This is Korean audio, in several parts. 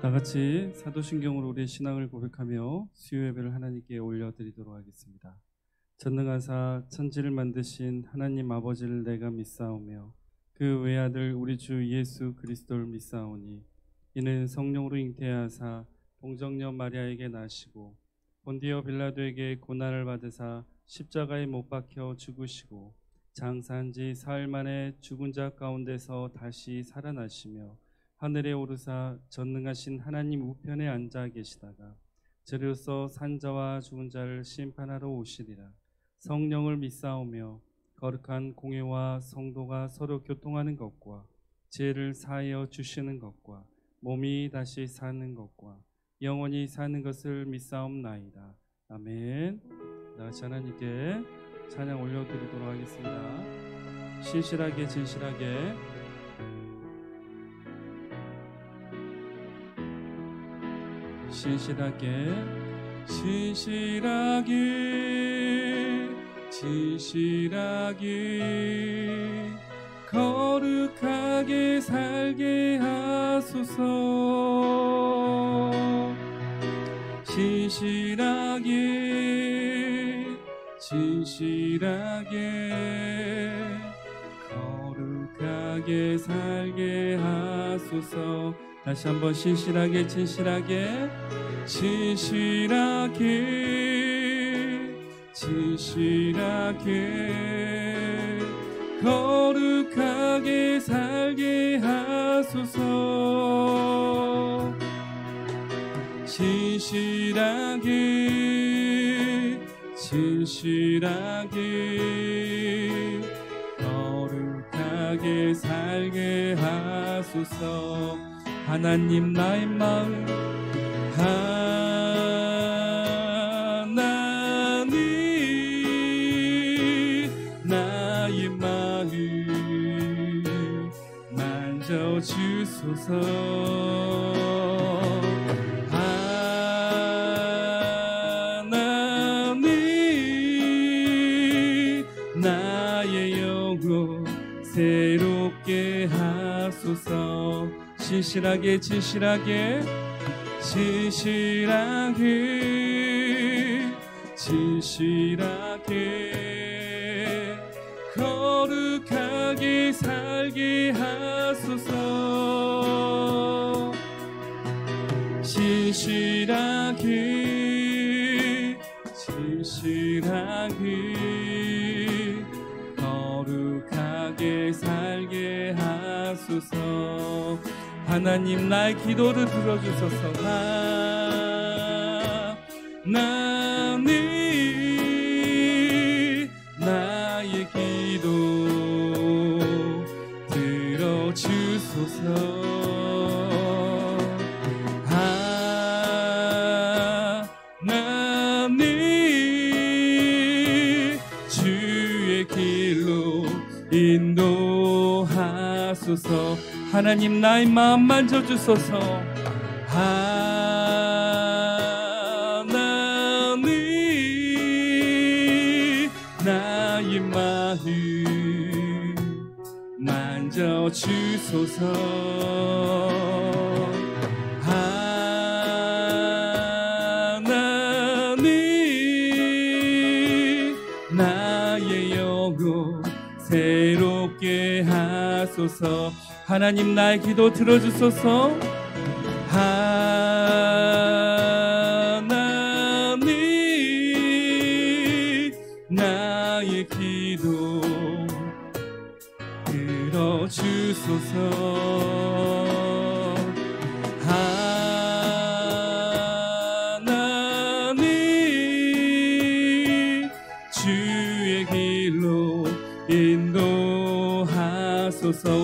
다 같이 사도신경으로 우리의 신앙을 고백하며 수요 예배를 하나님께 올려드리도록 하겠습니다. 전능하사 천지를 만드신 하나님 아버지를 내가 믿사오며 그 외아들 우리 주 예수 그리스도를 믿사오니 이는 성령으로 잉태하사 동정녀 마리아에게 나시고 본디오 빌라도에게 고난을 받으사 십자가에 못 박혀 죽으시고 장사한 지 사흘 만에 죽은 자 가운데서 다시 살아나시며 하늘에 오르사 전능하신 하나님 우편에 앉아 계시다가 저리로서 산자와 죽은 자를 심판하러 오시리라. 성령을 믿사오며 거룩한 공회와 성도가 서로 교통하는 것과 죄를 사하여 주시는 것과 몸이 다시 사는 것과 영원히 사는 것을 믿사옵나이다. 아멘. 다시 하나님께 찬양 올려드리도록 하겠습니다. 신실하게 진실하게 신실하게 진실하게 진실하게 거룩하게 살게 하소서. 진실하게 진실하게 거룩하게 살게 하소서. 다시 한번 신실하게 진실하게 진실하게 진실하게 거룩하게 살게 하소서. 진실하게 진실하게 거룩하게 살게 하소서. 하나님 나의 마음 하나님 나의 마음 만져주소서. 하나님 나의 영혼 새롭게 하소서. 진실하게 진실하게 진실하게 진실하게 거룩하게 살게 하소서. 진실하게 진실하게 거룩하게 살게 하소서. 하나님 나의 기도를 들어주소서. 하나님 나의 기도 들어주소서. 하나님 주의 길로 인도하소서. 하나님 나의 마음 만져주소서. 하나님 나의 마음 만져주소서. 하나님 나의 영혼 새롭게 하소서. 하나님 나의 기도 들어주소서. 하나님 나의 기도 들어주소서. 하나님 주의 길로 인도하소서.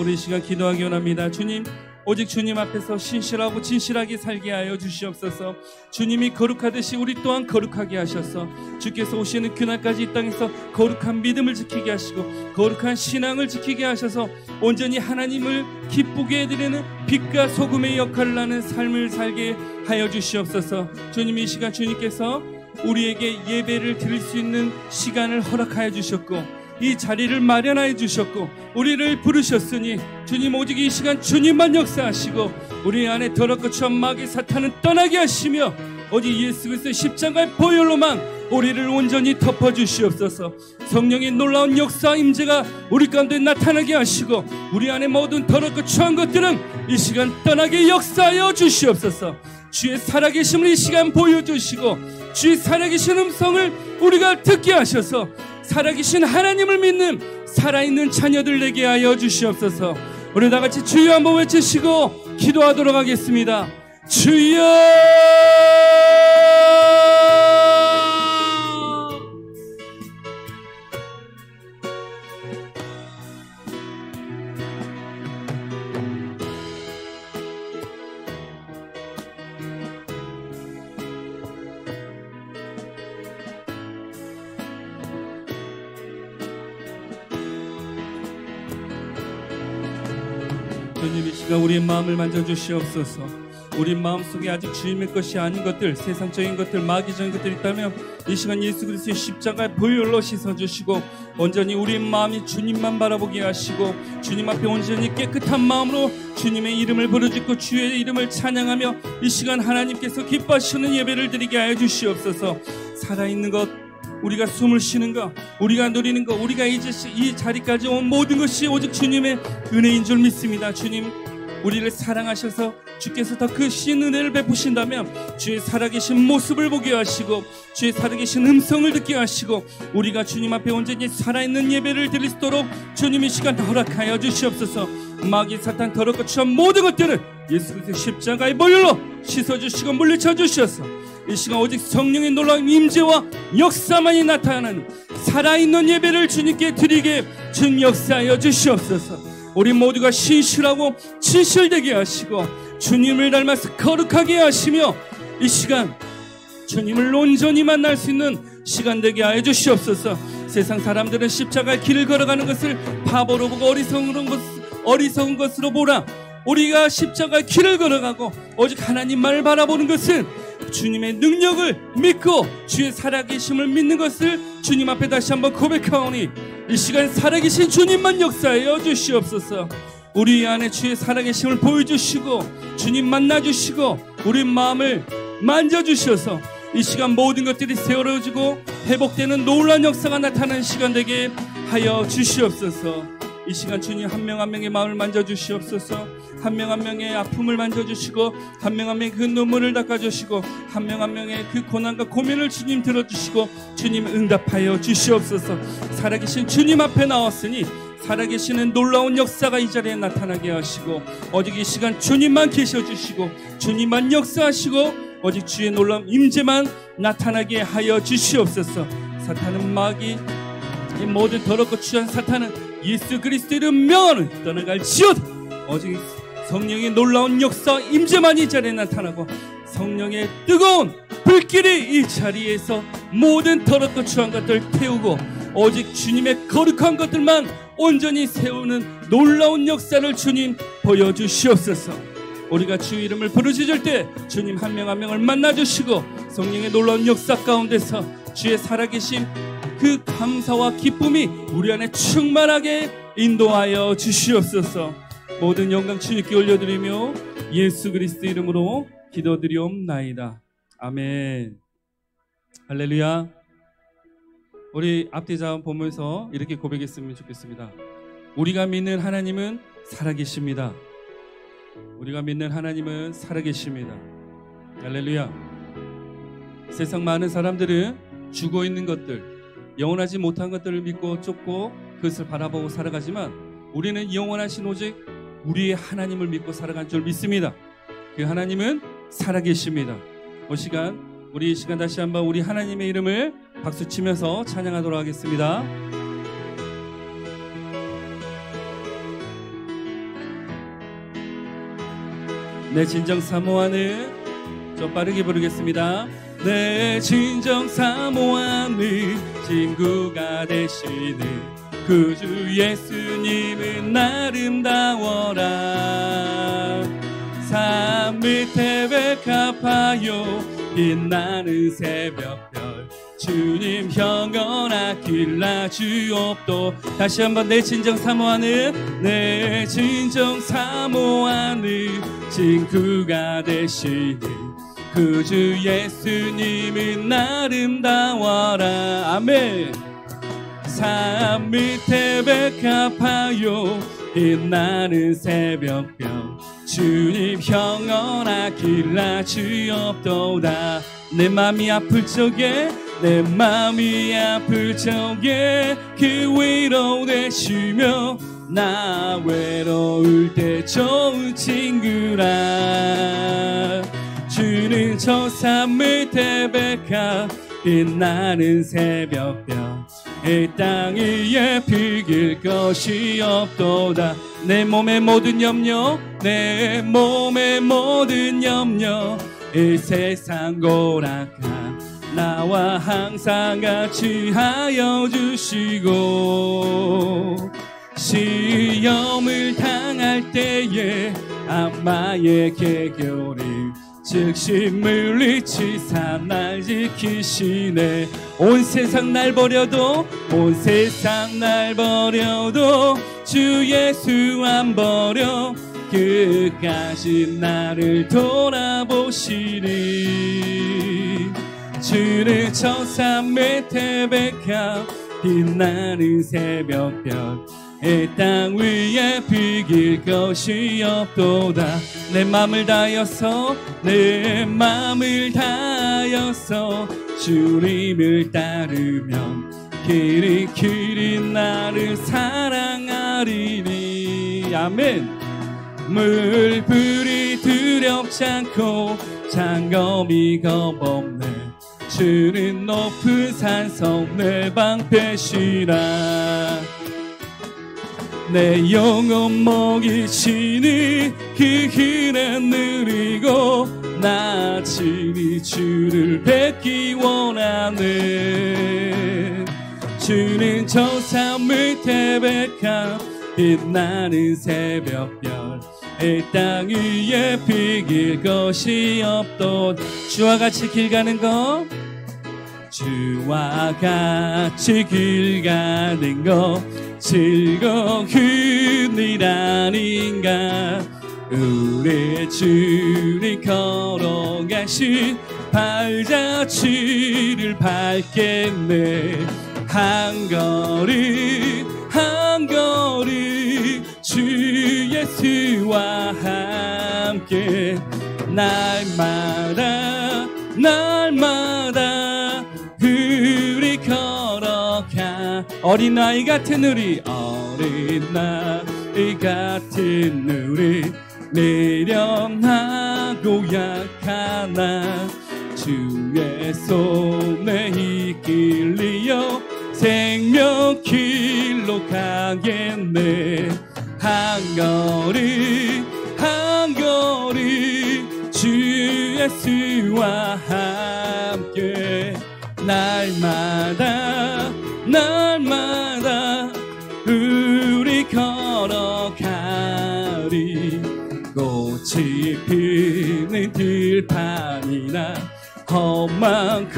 우리 시간 기도하기 원합니다. 주님, 오직 주님 앞에서 신실하고 진실하게 살게 하여 주시옵소서. 주님이 거룩하듯이 우리 또한 거룩하게 하셔서 주께서 오시는 그날까지 이 땅에서 거룩한 믿음을 지키게 하시고 거룩한 신앙을 지키게 하셔서 온전히 하나님을 기쁘게 해드리는 빛과 소금의 역할을 하는 삶을 살게 하여 주시옵소서. 주님, 이 시간 주님께서 우리에게 예배를 드릴 수 있는 시간을 허락하여 주셨고 이 자리를 마련하여 주셨고 우리를 부르셨으니 주님 오직 이 시간 주님만 역사하시고 우리 안에 더럽고 추한 마귀 사탄은 떠나게 하시며 오직 예수 그리스도의 십자가의 보혈로만 우리를 온전히 덮어주시옵소서. 성령의 놀라운 역사 임재가 우리 가운데 나타나게 하시고 우리 안에 모든 더럽고 추한 것들은 이 시간 떠나게 역사하여 주시옵소서. 주의 살아계심을 이 시간 보여주시고 주의 살아계신 음성을 우리가 듣게 하셔서 살아계신 하나님을 믿는 살아있는 자녀들 되게 하여 주시옵소서. 우리 다같이 주여 한번 외치시고 기도하도록 하겠습니다. 주여! 주님 이 시간 우리의 마음을 만져주시옵소서. 우리 마음속에 아직 주님의 것이 아닌 것들, 세상적인 것들, 마귀적인 것들이 있다면 이 시간 예수 그리스도의 십자가의 보혈로 씻어주시고 온전히 우리의 마음이 주님만 바라보게 하시고 주님 앞에 온전히 깨끗한 마음으로 주님의 이름을 부르짖고 주의 이름을 찬양하며 이 시간 하나님께서 기뻐하시는 예배를 드리게 하여 주시옵소서. 살아있는 것, 우리가 숨을 쉬는 것, 우리가 누리는 것, 우리가 이제 이 자리까지 온 모든 것이 오직 주님의 은혜인 줄 믿습니다. 주님 우리를 사랑하셔서 주께서 더 크신 은혜를 베푸신다면 주의 살아계신 모습을 보게 하시고 주의 살아계신 음성을 듣게 하시고 우리가 주님 앞에 온전히 살아있는 예배를 드릴 수 있도록 주님 이 시간 허락하여 주시옵소서. 마귀 사탄 더럽고 추한 모든 것들을 예수 그리스도의 십자가의 보혈로 씻어주시고 물리쳐 주셔서 이 시간 오직 성령의 놀라운 임재와 역사만이 나타나는 살아있는 예배를 주님께 드리게 주님 역사하여 주시옵소서. 우리 모두가 신실하고 진실되게 하시고 주님을 닮아서 거룩하게 하시며 이 시간 주님을 온전히 만날 수 있는 시간 되게 하여 주시옵소서. 세상 사람들은 십자가의 길을 걸어가는 것을 바보로 보고 어리석은 것으로 보라. 우리가 십자가의 길을 걸어가고 오직 하나님만을 바라보는 것은 주님의 능력을 믿고 주의 살아계심을 믿는 것을 주님 앞에 다시 한번 고백하오니 이 시간 살아계신 주님만 역사하여 주시옵소서. 우리 안에 주의 살아계심을 보여주시고 주님 만나주시고 우리 마음을 만져주셔서 이 시간 모든 것들이 세워지고 회복되는 놀라운 역사가 나타나는 시간 되게 하여 주시옵소서. 이 시간 주님 한 명 한 명의 마음을 만져주시옵소서. 한 명 한 명의 아픔을 만져주시고 한 명 한 명의 그 눈물을 닦아주시고 한 명 한 명의 그 고난과 고민을 주님 들어주시고 주님 응답하여 주시옵소서. 살아계신 주님 앞에 나왔으니 살아계시는 놀라운 역사가 이 자리에 나타나게 하시고 오직 이 시간 주님만 계셔주시고 주님만 역사하시고 오직 주의 놀라운 임재만 나타나게 하여 주시옵소서. 사탄은 마귀 이 모든 더럽고 추한 사탄은 예수 그리스도의 이름 명하는 떠나갈지어다. 오직 성령의 놀라운 역사 임재만 이 자리에 나타나고 성령의 뜨거운 불길이 이 자리에서 모든 더럽고 추한 것들을 태우고 오직 주님의 거룩한 것들만 온전히 세우는 놀라운 역사를 주님 보여주시옵소서. 우리가 주 이름을 부르짖을 때 주님 한 명 한 명을 만나주시고 성령의 놀라운 역사 가운데서 주의 살아계심 그 감사와 기쁨이 우리 안에 충만하게 인도하여 주시옵소서. 모든 영광 주님께 올려드리며 예수 그리스도 이름으로 기도드리옵나이다. 아멘. 할렐루야. 우리 앞뒤 자원 보면서 이렇게 고백했으면 좋겠습니다. 우리가 믿는 하나님은 살아계십니다. 우리가 믿는 하나님은 살아계십니다. 할렐루야. 세상 많은 사람들은 죽어 있는 것들, 영원하지 못한 것들을 믿고 쫓고 그것을 바라보고 살아가지만 우리는 영원하신 오직 우리의 하나님을 믿고 살아간 줄 믿습니다. 그 하나님은 살아계십니다. 우리 이 시간 다시 한번 우리 하나님의 이름을 박수치면서 찬양하도록 하겠습니다. 내 진정 사모하는, 좀 빠르게 부르겠습니다. 내 진정 사모하는 친구가 되시는 구주 예수님은 아름다워라. 산 밑에 백합하여 빛나는 새벽별 주님 영원하길라 주옵도. 다시 한번 내 진정 사모하는, 내 진정 사모하는 친구가 되시는 그 주 예수님은 아름다워라. 아멘. 산 밑에 백합하여 빛나는 새벽별 주님 영원하길라 주옵도다. 내 맘이 아플 적에, 내 맘이 아플 적에 그 위로 되시며 나 외로울 때 좋은 친구라. 주는 저 산 밑에 백합 빛나는 새벽별 이 땅 위에 비길 것이 없도다. 내 몸의 모든 염려, 내 몸의 모든 염려 이 세상 고락하 나와 항상 같이 하여 주시고, 시험을 당할 때에 악마의 개결이 즉시 물리치사 날 지키시네. 온 세상 날 버려도, 온 세상 날 버려도 주 예수 안 버려 끝까지 나를 돌아보시리. 주는 저 산 밑에 백합 빛나는 새벽별 이 땅 위에 비길 것이 없도다. 내 맘을 다하여서, 내 맘을 다하여서 주님을 따르면 길이 나를 사랑하리니. 아멘. 물불이 두렵지 않고 장검이 겁없네. 주는 높은 산성 내 방패시라. 내 영혼 먹이시니 그 은혜 누리고 나 친히 주를 뵙기 원하네. 주는 저 산 밑에 백합 빛나는 새벽별 이 땅 위에 비길 것이 없도. 주와 같이 길 가는 거, 주와 같이 길 가는 거 즐거운 일 아닌가. 우리 주님 걸어가신 발자취를 밟겠네. 한 걸음 한 걸음 주 예수와 함께 날마다 날마다 우리 걸어가. 어린아이 같은 우리, 어린아이 같은 우리 미련하고 약하나 주의 손에 이끌리어 생명길로 가겠네. 한 걸음 한 걸음 주 예수와 함께 날마다 날마다 우리 걸어가리. 꽃이 피는 들판이나 험한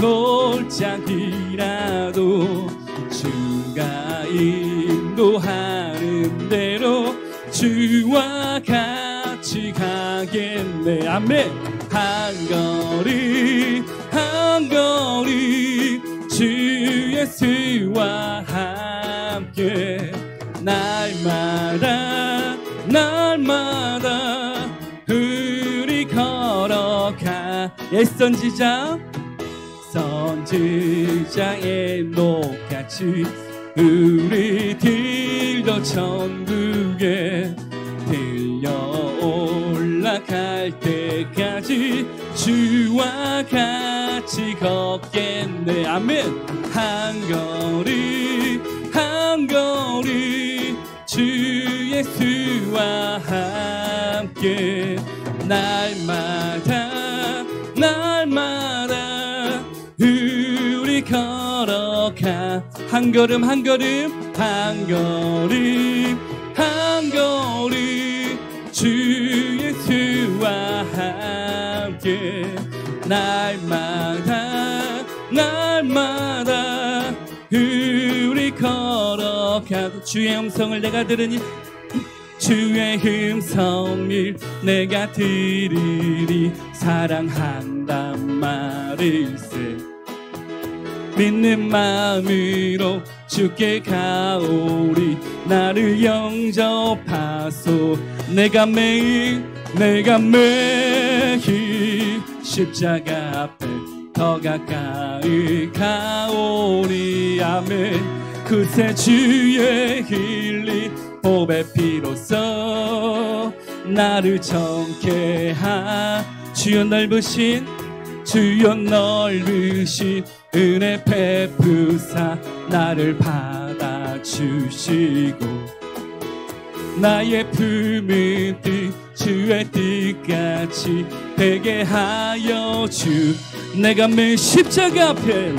골짜기라도 주가 인도하는 대로 주와 같이 가겠네. 아멘. 한 걸음 한 걸음 주 예수와 함께 날마다 날마다 우리 걸어가. 옛 선지자 선지자의 녹같이 우리들도 천국에 들려 올라갈 때까지 주와 같이 걷겠네. 아멘. 한 걸음 한 걸음 주 예수와 함께 날마다 날마다 우리 걸어가. 한 걸음 한 걸음 한 걸음 한 걸음 주 예수와 함께 날마다 날마다 우리 걸어가도 주의 음성을 내가 들으니 주의 음성을 내가 들으리 사랑한단 말일세 믿는 마음으로 주께 가오리 나를 영접하소 내가 매일 십자가 앞에 더 가까이 가오리 아멘 그새 주의 흘린 보배 피로써 나를 정케하 주여 넓으신 은혜 베푸사 나를 받아주시고 나의 품은 뜻 주의 뜻같이 되게 하여 주 내가 매일 십자가 앞에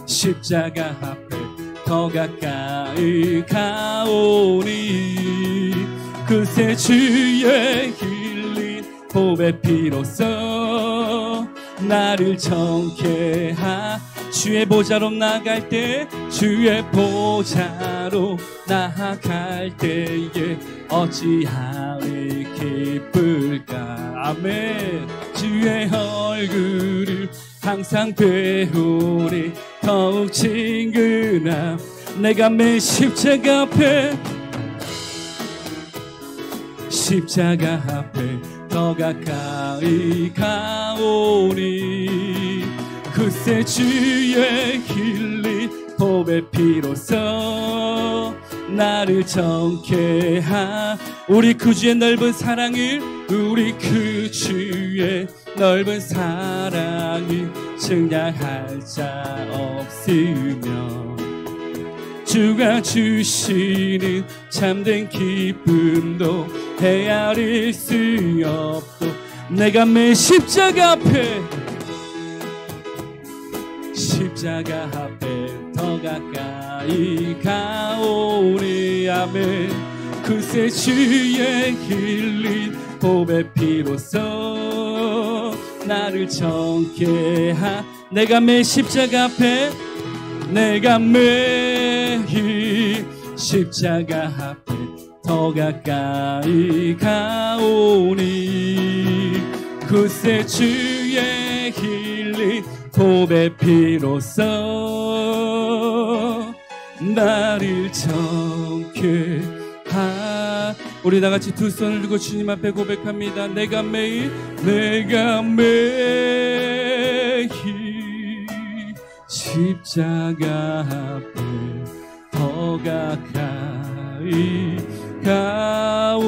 십자가 앞에 더 가까이 가오니 그새 주의 흘린 보배 피로써 나를 정케하 주의 보좌로 나갈 때 주의 보좌로 나아갈 때에 어찌하리 기쁠까 아멘 주의 얼굴을 항상 배우리 더욱 친근함 내가 매 십자가 앞에 더 가까이 가오니 그새 주의 흘린 보배 피로써 나를 정케하 우리 그 주의 넓은 사랑을 증량할 자 없으며 주가 주시는 참된 기쁨도 헤아릴 수 없고 내가 매 십자가 앞에 더 가까이 가오리 아멘 그새 주의 흘린 보배 피로써 나를 정케하 내가 매 십자가 앞에 더 가까이 가오니 그새 주의 흘린 보배 피로써 나를 정케하 우리 다같이 두 손을 들고 주님 앞에 고백합니다 내가 매일 십자가 앞에 더 가까이 가오리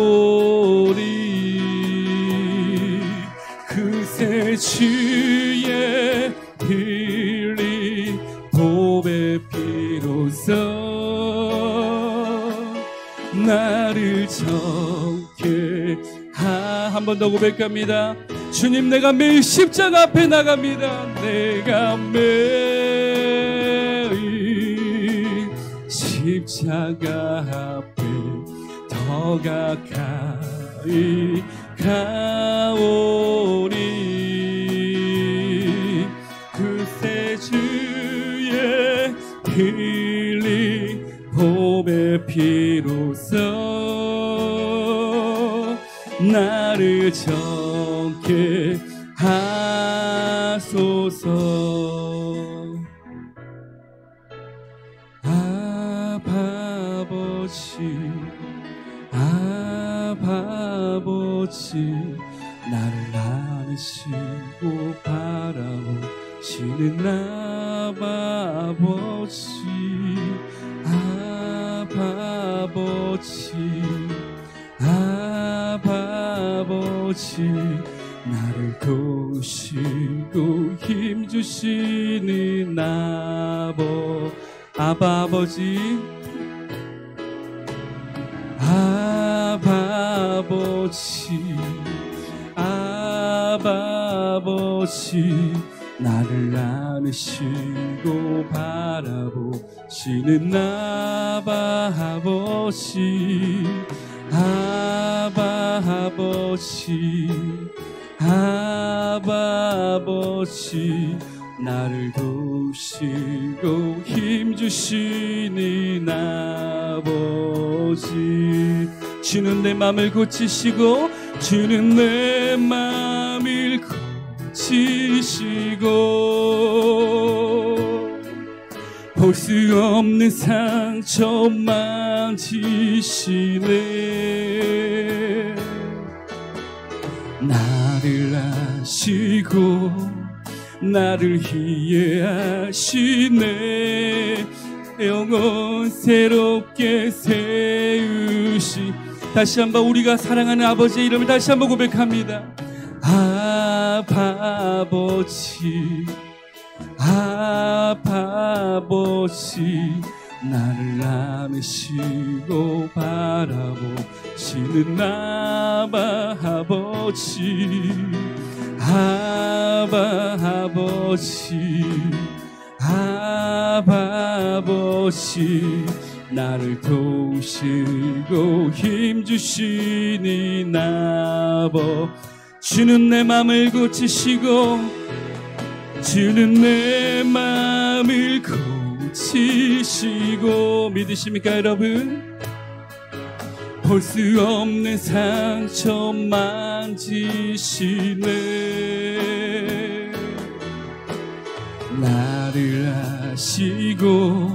그새 주의 흘린 보배 피로써 나를 정케하 한 번 더 고백합니다 주님 내가 매일 십자가 앞에 나갑니다 내가 매일 십자가 앞에 더 가까이 가오니 그새 주의 흘린 보배 피로써 나를 정케하소서 아버지 나를 안으시고 바라보시는 아버지 나를 도우시고 힘주시는 아버지 나를 안으시고 바라보시는 아버지 아버지 나를 도우시고 힘주시는 아버지 주는 내 맘을 고치시고 주는 내 맘을 고치시고 볼 수 없는 상처 만지시네 나를 아시고 나를 이해하시네 영원 새롭게 세우시 다시 한번 우리가 사랑하는 아버지의 이름을 다시 한번 고백합니다. 아버지 아버지 나를 안으시고 바라보시는 아버지 아버지 나를 도우시고 힘주시는 주는 내 맘을 고치시고 주는 내 맘을 고치시고 믿으십니까 여러분? 볼 수 없는 상처 만지시네 나를 아시고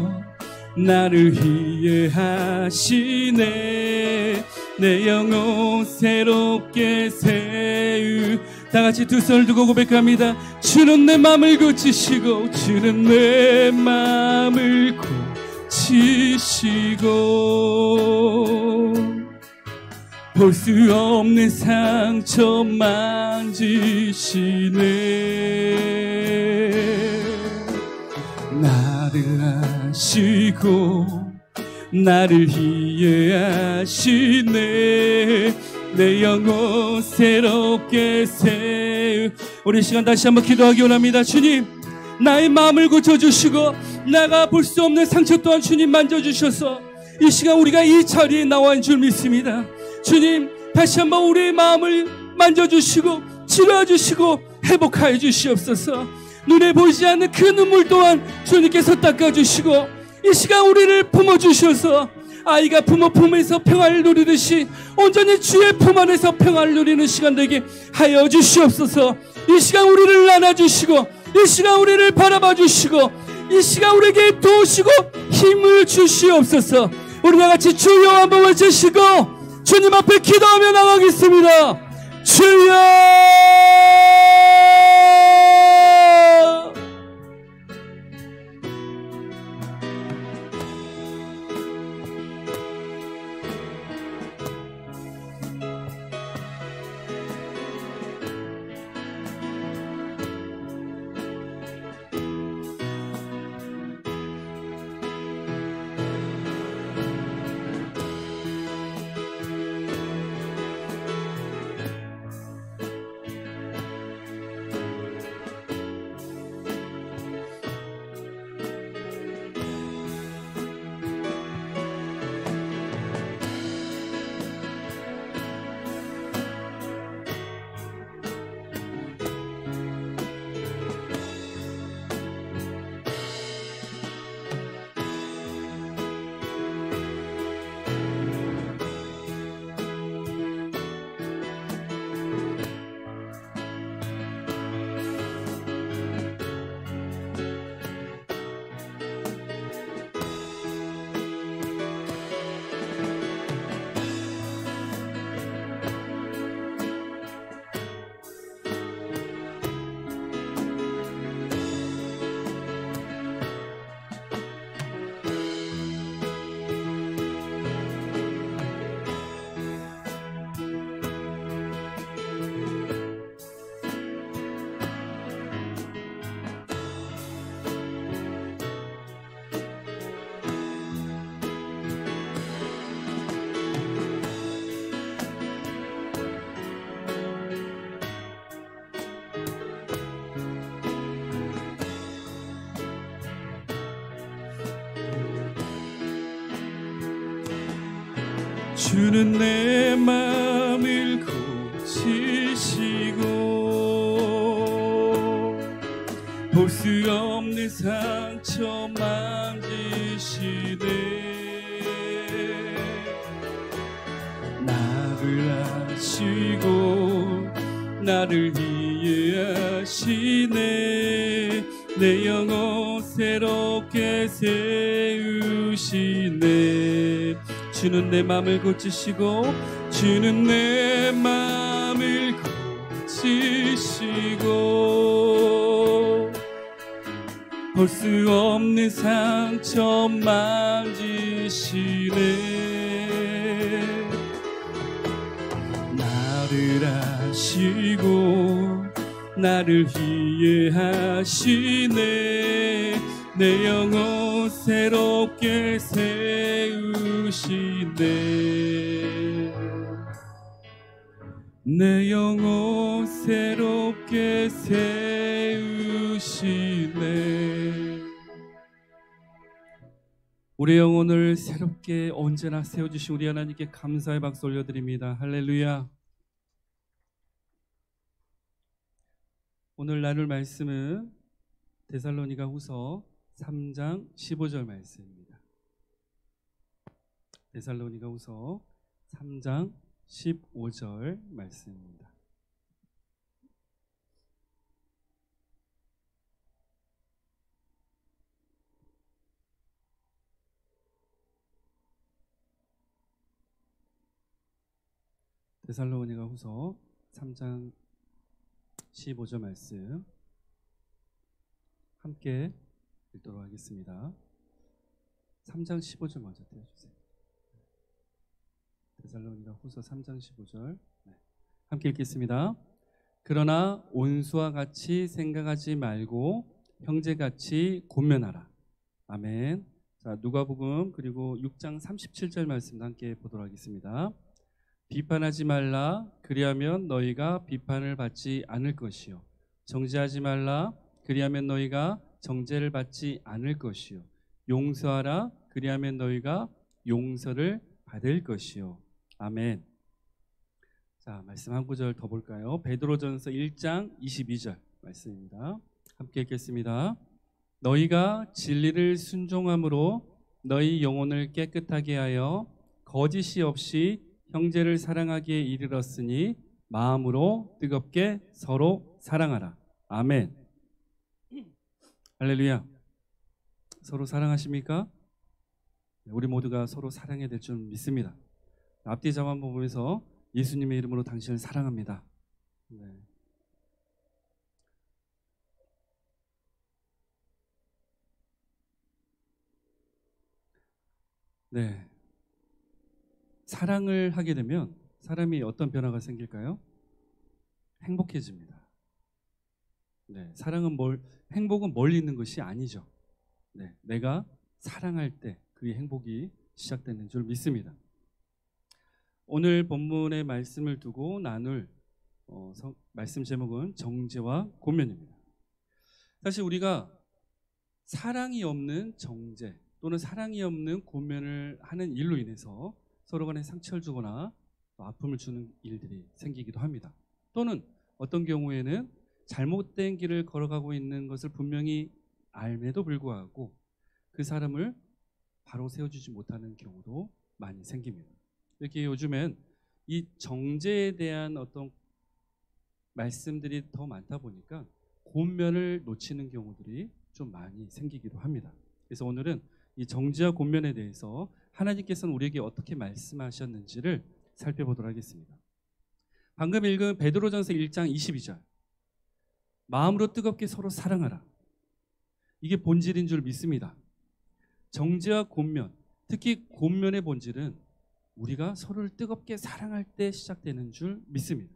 나를 이해하시네 내 영혼 새롭게 세우 다같이 두 손을 두고 고백합니다. 주는 내 맘을 고치시고 주는 내 맘을 고치시고 볼 수 없는 상처 만지시네 나를 아시고 나를 이해하시네 내 영혼 새롭게 세우 우리 시간 다시 한번 기도하기 원합니다. 주님 나의 마음을 고쳐주시고 내가 볼 수 없는 상처 또한 주님 만져주셔서 이 시간 우리가 이 자리에 나와 있는 줄 믿습니다. 주님 다시 한번 우리의 마음을 만져주시고 치료해주시고 회복하여 주시옵소서. 눈에 보이지 않는 그 눈물 또한 주님께서 닦아주시고 이 시간 우리를 품어주셔서 아이가 부모 품에서 평안을 누리듯이 온전히 주의 품 안에서 평안을 누리는 시간 되게 하여 주시옵소서. 이 시간 우리를 안아주시고 이 시간 우리를 바라봐 주시고 이 시간 우리에게 도우시고 힘을 주시옵소서. 우리 다같이 주여 한번 외치시고 주님 앞에 기도하며 나가겠습니다. 주여 주는 내 맘을 고치시고 볼 수 없는 상처 만지시네. 나를 아시고 나를 이해하시네. 내 영혼 새롭게 세우시네. 주는 내 맘을 고치시고 주는 내 맘을 고치시고 볼 수 없는 상처 만지시네. 나를 아시고 나를 이해하시네. 내 영혼 새롭게 세우시네. 내 영혼 새롭게 세우시네. 우리 영혼을 새롭게 언제나 세워주신 우리 하나님께 감사의 박수 올려드립니다. 할렐루야. 오늘 나눌 말씀은 데살로니가 후서 3장 15절 말씀입니다. 데살로니가 후서 3장 15절 말씀입니다. 데살로니가 후서 3장 15절 말씀 함께 읽도록 하겠습니다. 3장 15절 먼저 띄워주세요. 데살로니가 후서 3장 15절 함께 읽겠습니다. 그러나 온수와 같이 생각하지 말고 형제같이 권면하라. 아멘. 자, 누가복음 그리고 6장 37절 말씀도 함께 보도록 하겠습니다. 비판하지 말라. 그리하면 너희가 비판을 받지 않을 것이요. 정죄하지 말라. 그리하면 너희가 정죄를 받지 않을 것이요. 용서하라. 그리하면 너희가 용서를 받을 것이요. 아멘. 자, 말씀 한 구절 더 볼까요? 베드로전서 1장 22절 말씀입니다. 함께 읽겠습니다. 너희가 진리를 순종함으로 너희 영혼을 깨끗하게 하여 거짓이 없이 형제를 사랑하기에 이르렀으니 마음으로 뜨겁게 서로 사랑하라. 아멘. 할렐루야. 서로 사랑하십니까? 우리 모두가 서로 사랑해야 될 줄 믿습니다. 앞뒤 장 한번 보면서 예수님의 이름으로 당신을 사랑합니다. 네. 사랑을 하게 되면 사람이 어떤 변화가 생길까요? 행복해집니다. 네, 행복은 멀리 있는 것이 아니죠. 네, 내가 사랑할 때 그의 행복이 시작되는 줄 믿습니다. 오늘 본문의 말씀을 두고 나눌 말씀 제목은 정죄와 권면입니다. 사실 우리가 사랑이 없는 정죄 또는 사랑이 없는 권면을 하는 일로 인해서 서로 간에 상처를 주거나 아픔을 주는 일들이 생기기도 합니다. 또는 어떤 경우에는 잘못된 길을 걸어가고 있는 것을 분명히 알매도 불구하고 그 사람을 바로 세워주지 못하는 경우도 많이 생깁니다. 이렇게 요즘엔 이 정죄에 대한 어떤 말씀들이 더 많다 보니까 권면을 놓치는 경우들이 좀 많이 생기기도 합니다. 그래서 오늘은 이 정죄와 권면에 대해서 하나님께서는 우리에게 어떻게 말씀하셨는지를 살펴보도록 하겠습니다. 방금 읽은 베드로전서 1장 22절 마음으로 뜨겁게 서로 사랑하라. 이게 본질인 줄 믿습니다. 정죄와 권면, 특히 권면의 본질은 우리가 서로를 뜨겁게 사랑할 때 시작되는 줄 믿습니다.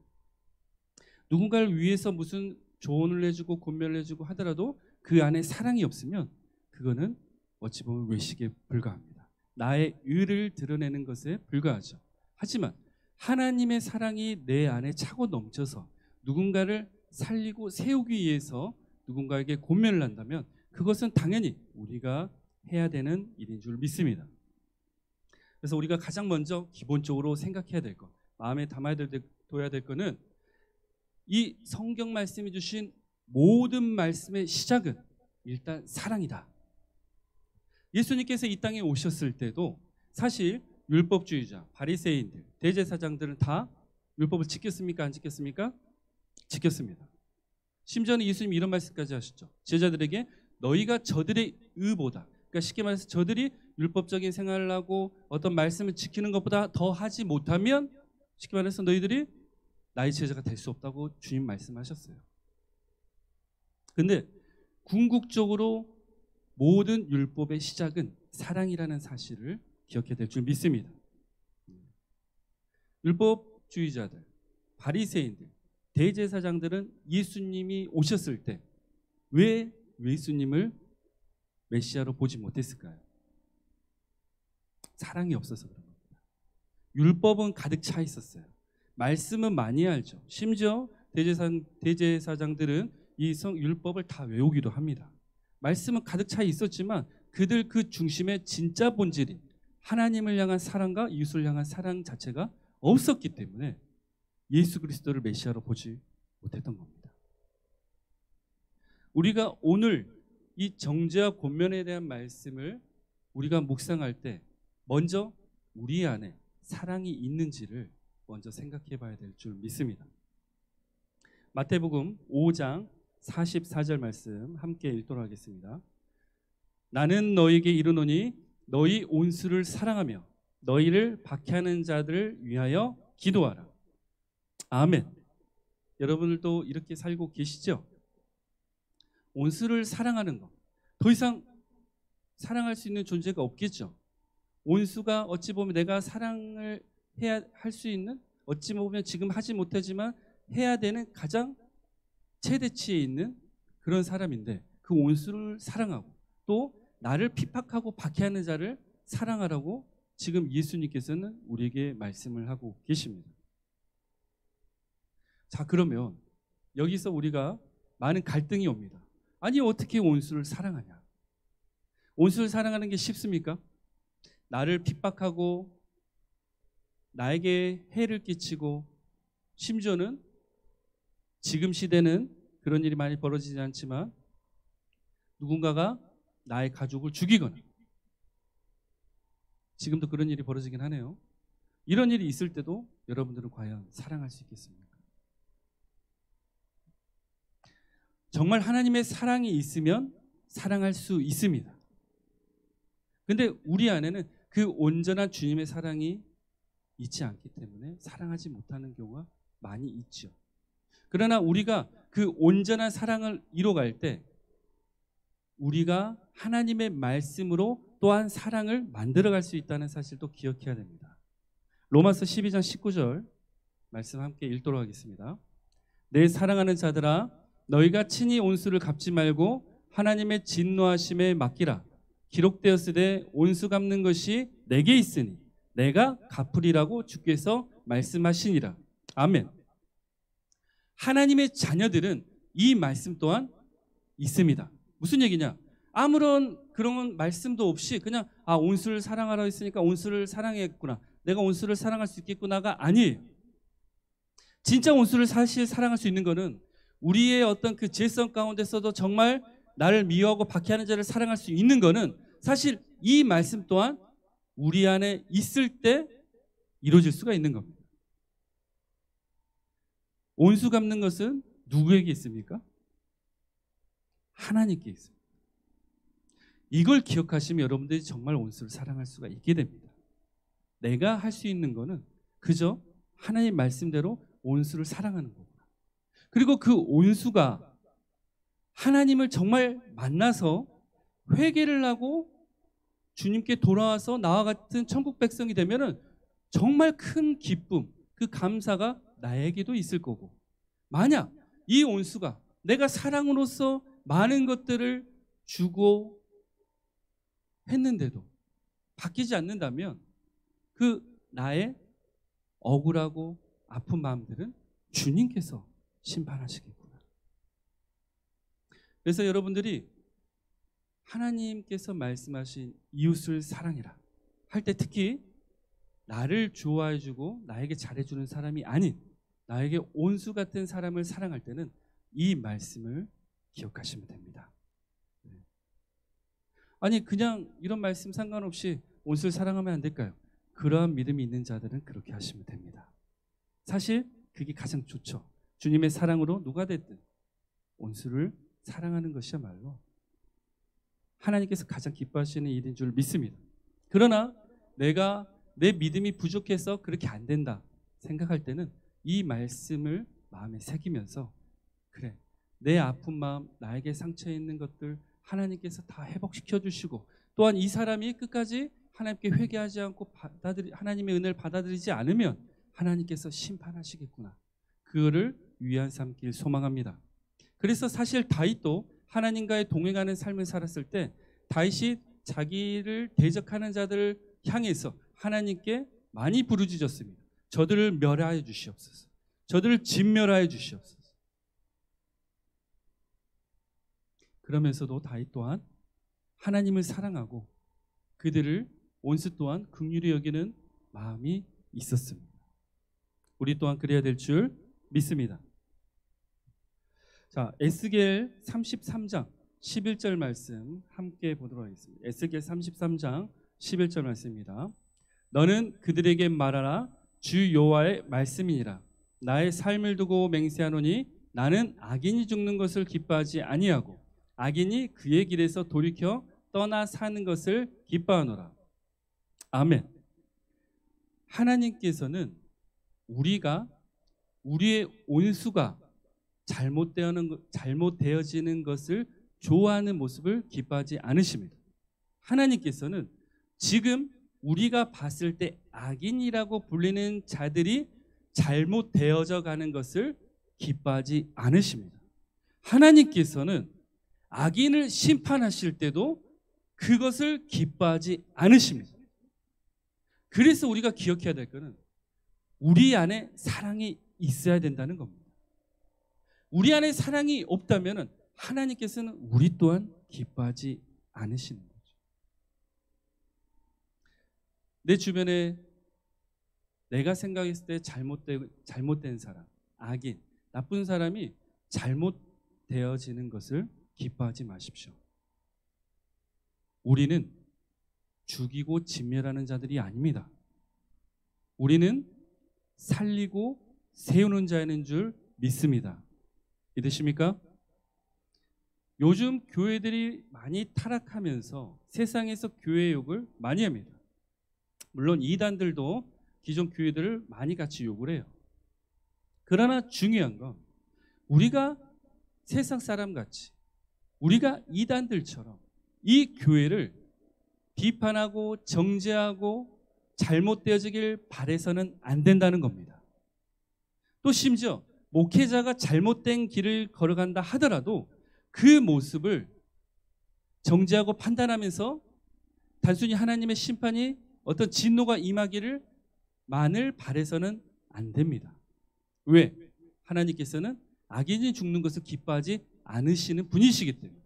누군가를 위해서 무슨 조언을 해주고 권면을 해주고 하더라도 그 안에 사랑이 없으면 그거는 어찌 보면 외식에 불과합니다. 나의 의를 드러내는 것에 불과하죠. 하지만 하나님의 사랑이 내 안에 차고 넘쳐서 누군가를 살리고 세우기 위해서 누군가에게 권면을 한다면 그것은 당연히 우리가 해야 되는 일인 줄 믿습니다. 그래서 우리가 가장 먼저 기본적으로 생각해야 될 것, 마음에 둬야 될 것은 이 성경 말씀이 주신 모든 말씀의 시작은 일단 사랑이다. 예수님께서 이 땅에 오셨을 때도 사실 율법주의자, 바리새인들, 대제사장들은 다 율법을 지켰습니까? 안 지켰습니까? 지켰습니다. 심지어는 예수님이 이런 말씀까지 하셨죠. 제자들에게 너희가 저들의 의보다, 그러니까 쉽게 말해서 저들이 율법적인 생활을 하고 어떤 말씀을 지키는 것보다 더 하지 못하면 쉽게 말해서 너희들이 나의 제자가 될 수 없다고 주님 말씀하셨어요. 근데 궁극적으로 모든 율법의 시작은 사랑이라는 사실을 기억해야 될 줄 믿습니다. 율법주의자들, 바리새인들, 대제사장들은 예수님이 오셨을 때 왜 예수님을 메시아로 보지 못했을까요? 사랑이 없어서 그런 겁니다. 율법은 가득 차 있었어요. 말씀은 많이 알죠. 심지어 대제사장들은 이 율법을 다 외우기도 합니다. 말씀은 가득 차 있었지만 그들 그 중심에 진짜 본질인 하나님을 향한 사랑과 이웃을 향한 사랑 자체가 없었기 때문에 예수 그리스도를 메시아로 보지 못했던 겁니다. 우리가 오늘 이 정죄와 권면에 대한 말씀을 우리가 묵상할 때 먼저 우리 안에 사랑이 있는지를 먼저 생각해 봐야 될 줄 믿습니다. 마태복음 5장 44절 말씀 함께 읽도록 하겠습니다. 나는 너희에게 이르노니 너희 온수를 사랑하며 너희를 박해하는 자들을 위하여 기도하라. 아멘. 여러분들도 이렇게 살고 계시죠? 온수를 사랑하는 것, 더 이상 사랑할 수 있는 존재가 없겠죠. 온수가 어찌 보면 내가 사랑을 해야 할 수 있는, 어찌 보면 지금 하지 못하지만 해야 되는 가장 최대치에 있는 그런 사람인데 그 온수를 사랑하고 또 나를 핍박하고 박해하는 자를 사랑하라고 지금 예수님께서는 우리에게 말씀을 하고 계십니다. 자, 그러면 여기서 우리가 많은 갈등이 옵니다. 아니, 어떻게 온수를 사랑하냐? 온수를 사랑하는 게 쉽습니까? 나를 핍박하고 나에게 해를 끼치고 심지어는 지금 시대는 그런 일이 많이 벌어지지 않지만 누군가가 나의 가족을 죽이거나 지금도 그런 일이 벌어지긴 하네요. 이런 일이 있을 때도 여러분들은 과연 사랑할 수 있겠습니까? 정말 하나님의 사랑이 있으면 사랑할 수 있습니다. 근데 우리 안에는 그 온전한 주님의 사랑이 있지 않기 때문에 사랑하지 못하는 경우가 많이 있죠. 그러나 우리가 그 온전한 사랑을 이뤄갈 때 우리가 하나님의 말씀으로 또한 사랑을 만들어갈 수 있다는 사실도 기억해야 됩니다. 로마서 12장 19절 말씀 함께 읽도록 하겠습니다. 내 사랑하는 자들아 너희가 친히 온수를 갚지 말고 하나님의 진노하심에 맡기라. 기록되었으되 온수 갚는 것이 내게 있으니 내가 갚으리라고 주께서 말씀하시니라. 아멘. 하나님의 자녀들은 이 말씀 또한 있습니다. 무슨 얘기냐? 아무런 그런 말씀도 없이 그냥 온수를 사랑하라 했으니까 온수를 사랑했구나, 내가 온수를 사랑할 수 있겠구나가 아니에요. 진짜 온수를 사실 사랑할 수 있는 거는 우리의 어떤 그 죄성 가운데서도 정말 나를 미워하고 박해하는 자를 사랑할 수 있는 거는 사실 이 말씀 또한 우리 안에 있을 때 이루어질 수가 있는 겁니다. 온수 갚는 것은 누구에게 있습니까? 하나님께 있습니다. 이걸 기억하시면 여러분들이 정말 온수를 사랑할 수가 있게 됩니다. 내가 할 수 있는 거는 그저 하나님 말씀대로 온수를 사랑하는 거구나. 그리고 그 온수가 하나님을 정말 만나서 회개를 하고 주님께 돌아와서 나와 같은 천국 백성이 되면은 정말 큰 기쁨, 그 감사가 나에게도 있을 거고, 만약 이 온수가 내가 사랑으로서 많은 것들을 주고 했는데도 바뀌지 않는다면 그 나의 억울하고 아픈 마음들은 주님께서 심판하시겠구나. 그래서 여러분들이 하나님께서 말씀하신 이웃을 사랑해라 할 때 특히 나를 좋아해주고 나에게 잘해주는 사람이 아닌 나에게 온수 같은 사람을 사랑할 때는 이 말씀을 기억하시면 됩니다. 아니 그냥 이런 말씀 상관없이 온수를 사랑하면 안 될까요? 그러한 믿음이 있는 자들은 그렇게 하시면 됩니다. 사실 그게 가장 좋죠. 주님의 사랑으로 누가 됐든 온수를 사랑하는 것이야말로 하나님께서 가장 기뻐하시는 일인 줄 믿습니다. 그러나 내가 내 믿음이 부족해서 그렇게 안 된다 생각할 때는 이 말씀을 마음에 새기면서 그래, 내 아픈 마음, 나에게 상처 있는 것들 하나님께서 다 회복시켜 주시고 또한 이 사람이 끝까지 하나님께 회개하지 않고 하나님의 은혜를 받아들이지 않으면 하나님께서 심판하시겠구나. 그거를 위안 삼길 소망합니다. 그래서 사실 다윗도 하나님과의 동행하는 삶을 살았을 때 다윗이 자기를 대적하는 자들을 향해서 하나님께 많이 부르짖었습니다. 저들을 멸하여 주시옵소서. 저들을 진멸하여 주시옵소서. 그러면서도 다윗 또한 하나님을 사랑하고 그들을 온수 또한 긍휼히 여기는 마음이 있었습니다. 우리 또한 그래야 될 줄 믿습니다. 자, 에스겔 33장 11절 말씀 함께 보도록 하겠습니다. 에스겔 33장 11절 말씀입니다. 너는 그들에게 말하라. 주 여호와의 말씀이니라. 나의 삶을 두고 맹세하노니 나는 악인이 죽는 것을 기뻐하지 아니하고 악인이 그의 길에서 돌이켜 떠나 사는 것을 기뻐하노라. 아멘. 하나님께서는 우리의 온수가 잘못되어지는 것을 좋아하는 모습을 기뻐하지 않으십니다. 하나님께서는 지금 우리가 봤을 때 악인이라고 불리는 자들이 잘못되어져 가는 것을 기뻐하지 않으십니다. 하나님께서는 악인을 심판하실 때도 그것을 기뻐하지 않으십니다. 그래서 우리가 기억해야 될 것은 우리 안에 사랑이 있어야 된다는 겁니다. 우리 안에 사랑이 없다면 하나님께서는 우리 또한 기뻐하지 않으시는 거죠. 내 주변에 내가 생각했을 때 잘못된 사람, 악인, 나쁜 사람이 잘못되어지는 것을 기뻐하지 마십시오. 우리는 죽이고 진멸하는 자들이 아닙니다. 우리는 살리고 세우는 자인 줄 믿습니다. 믿으십니까? 요즘 교회들이 많이 타락하면서 세상에서 교회 욕을 많이 합니다. 물론 이단들도 기존 교회들을 많이 같이 욕을 해요. 그러나 중요한 건 우리가 세상 사람같이 우리가 이단들처럼 이 교회를 비판하고 정죄하고 잘못되어지길 바라서는 안 된다는 겁니다. 또 심지어 목회자가 잘못된 길을 걸어간다 하더라도 그 모습을 정죄하고 판단하면서 단순히 하나님의 심판이 어떤 진노가 임하기를 만을 바라서는 안 됩니다. 왜? 하나님께서는 악인이 죽는 것을 기뻐하지 않으시는 분이시기 때문에.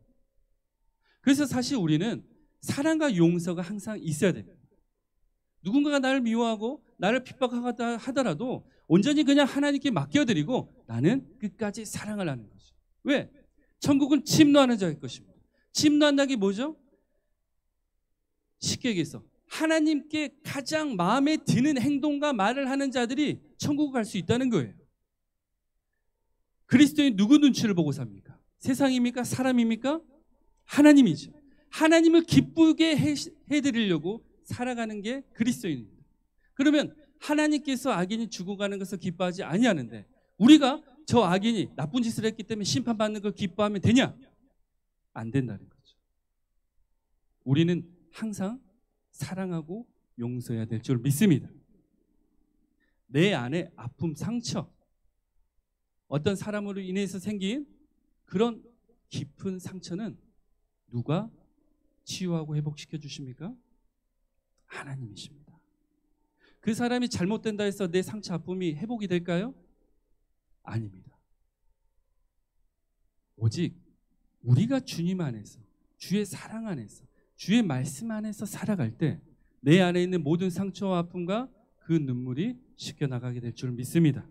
그래서 사실 우리는 사랑과 용서가 항상 있어야 됩니다. 누군가가 나를 미워하고 나를 핍박하다 하더라도 온전히 그냥 하나님께 맡겨드리고 나는 끝까지 사랑을 하는 거죠. 왜? 천국은 침노하는 자일 것입니다. 침노한다는 게 뭐죠? 쉽게 얘기해서 하나님께 가장 마음에 드는 행동과 말을 하는 자들이 천국을 갈 수 있다는 거예요. 그리스도인 누구 눈치를 보고 삽니까? 세상입니까? 사람입니까? 하나님이죠. 하나님을 기쁘게 해드리려고 살아가는 게 그리스도인입니다. 그러면 하나님께서 악인이 죽어가는 것을 기뻐하지 아니하는데 우리가 저 악인이 나쁜 짓을 했기 때문에 심판받는 걸 기뻐하면 되냐? 안 된다는 거죠. 우리는 항상 사랑하고 용서해야 될 줄 믿습니다. 내 안에 아픔, 상처, 어떤 사람으로 인해서 생긴 그런 깊은 상처는 누가 치유하고 회복시켜 주십니까? 하나님이십니다. 그 사람이 잘못된다 해서 내 상처, 아픔이 회복이 될까요? 아닙니다. 오직 우리가 주님 안에서, 주의 사랑 안에서, 주의 말씀 안에서 살아갈 때 내 안에 있는 모든 상처와 아픔과 그 눈물이 씻겨나가게 될 줄 믿습니다.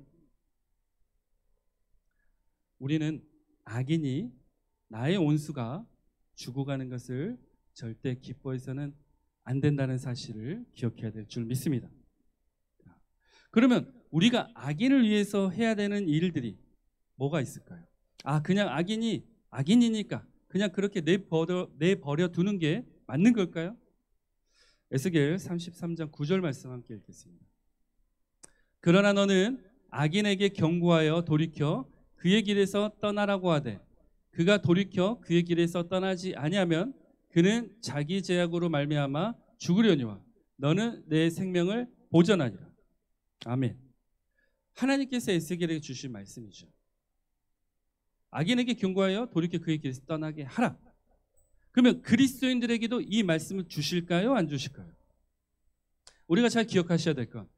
우리는 악인이 나의 온수가 죽어가는 것을 절대 기뻐해서는 안 된다는 사실을 기억해야 될 줄 믿습니다. 그러면 우리가 악인을 위해서 해야 되는 일들이 뭐가 있을까요? 그냥 악인이니까 그냥 그렇게 내버려 두는 게 맞는 걸까요? 에스겔 33장 9절 말씀 함께 읽겠습니다. 그러나 너는 악인에게 경고하여 돌이켜 그의 길에서 떠나라고 하되 그가 돌이켜 그의 길에서 떠나지 아니하면 그는 자기 죄악으로 말미암아 죽으려니와 너는 내 생명을 보전하리라. 아멘. 하나님께서 에스겔에게 주신 말씀이죠. 악인에게 경고하여 돌이켜 그의 길에서 떠나게 하라. 그러면 그리스도인들에게도 이 말씀을 주실까요? 안 주실까요? 우리가 잘 기억하셔야 될 건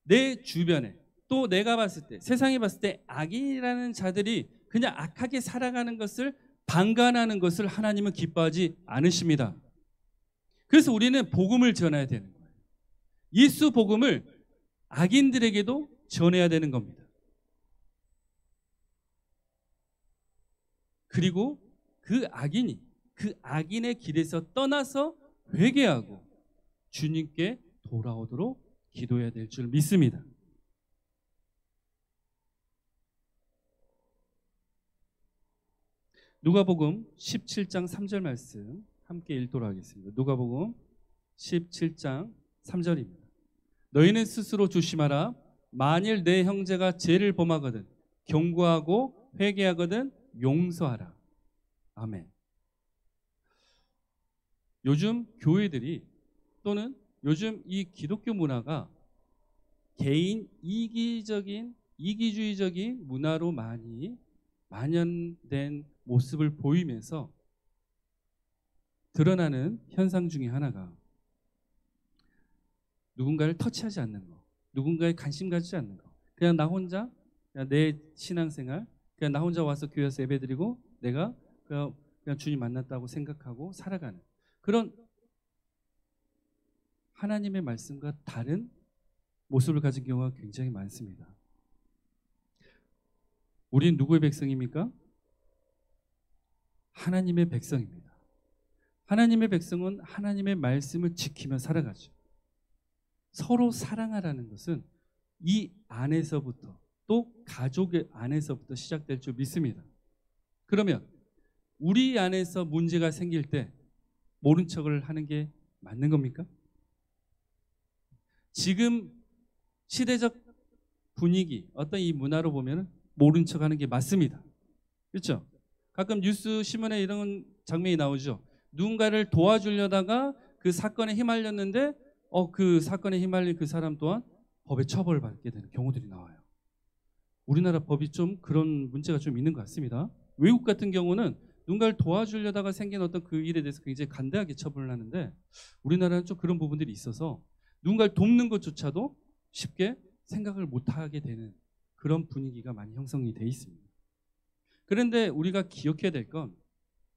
내 주변에 또 내가 봤을 때 세상에 봤을 때 악인이라는 자들이 그냥 악하게 살아가는 것을 방관하는 것을 하나님은 기뻐하지 않으십니다. 그래서 우리는 복음을 전해야 되는 거예요. 예수 복음을 악인들에게도 전해야 되는 겁니다. 그리고 그 악인의 길에서 떠나서 회개하고 주님께 돌아오도록 기도해야 될 줄 믿습니다. 누가복음 17장 3절 말씀 함께 읽도록 하겠습니다. 누가복음 17장 3절입니다. 너희는 스스로 조심하라. 만일 내 형제가 죄를 범하거든 경고하고 회개하거든 용서하라. 아멘. 요즘 교회들이 또는 요즘 이 기독교 문화가 개인 이기주의적인 문화로 많이 만연된 모습을 보이면서 드러나는 현상 중에 하나가 누군가를 터치하지 않는 거, 누군가에 관심 가지지 않는 거, 그냥 나 혼자, 그냥 내 신앙생활, 그냥 나 혼자 와서 교회에서 예배드리고 내가 그냥 주님 만났다고 생각하고 살아가는 그런 하나님의 말씀과 다른 모습을 가진 경우가 굉장히 많습니다. 우린 누구의 백성입니까? 하나님의 백성입니다. 하나님의 백성은 하나님의 말씀을 지키며 살아가죠. 서로 사랑하라는 것은 이 안에서부터 또 가족의 안에서부터 시작될 줄 믿습니다. 그러면 우리 안에서 문제가 생길 때 모른 척을 하는 게 맞는 겁니까? 지금 시대적 분위기, 어떤 이 문화로 보면 모른 척 하는 게 맞습니다. 그렇죠? 가끔 뉴스 신문에 이런 장면이 나오죠. 누군가를 도와주려다가 그 사건에 휘말렸는데 그 사건에 휘말린 그 사람 또한 법에 처벌을 받게 되는 경우들이 나와요. 우리나라 법이 좀 그런 문제가 좀 있는 것 같습니다. 외국 같은 경우는 누군가를 도와주려다가 생긴 어떤 그 일에 대해서 굉장히 간대하게 처벌을 하는데 우리나라는 좀 그런 부분들이 있어서 누군가를 돕는 것조차도 쉽게 생각을 못하게 되는 그런 분위기가 많이 형성이 돼 있습니다. 그런데 우리가 기억해야 될 건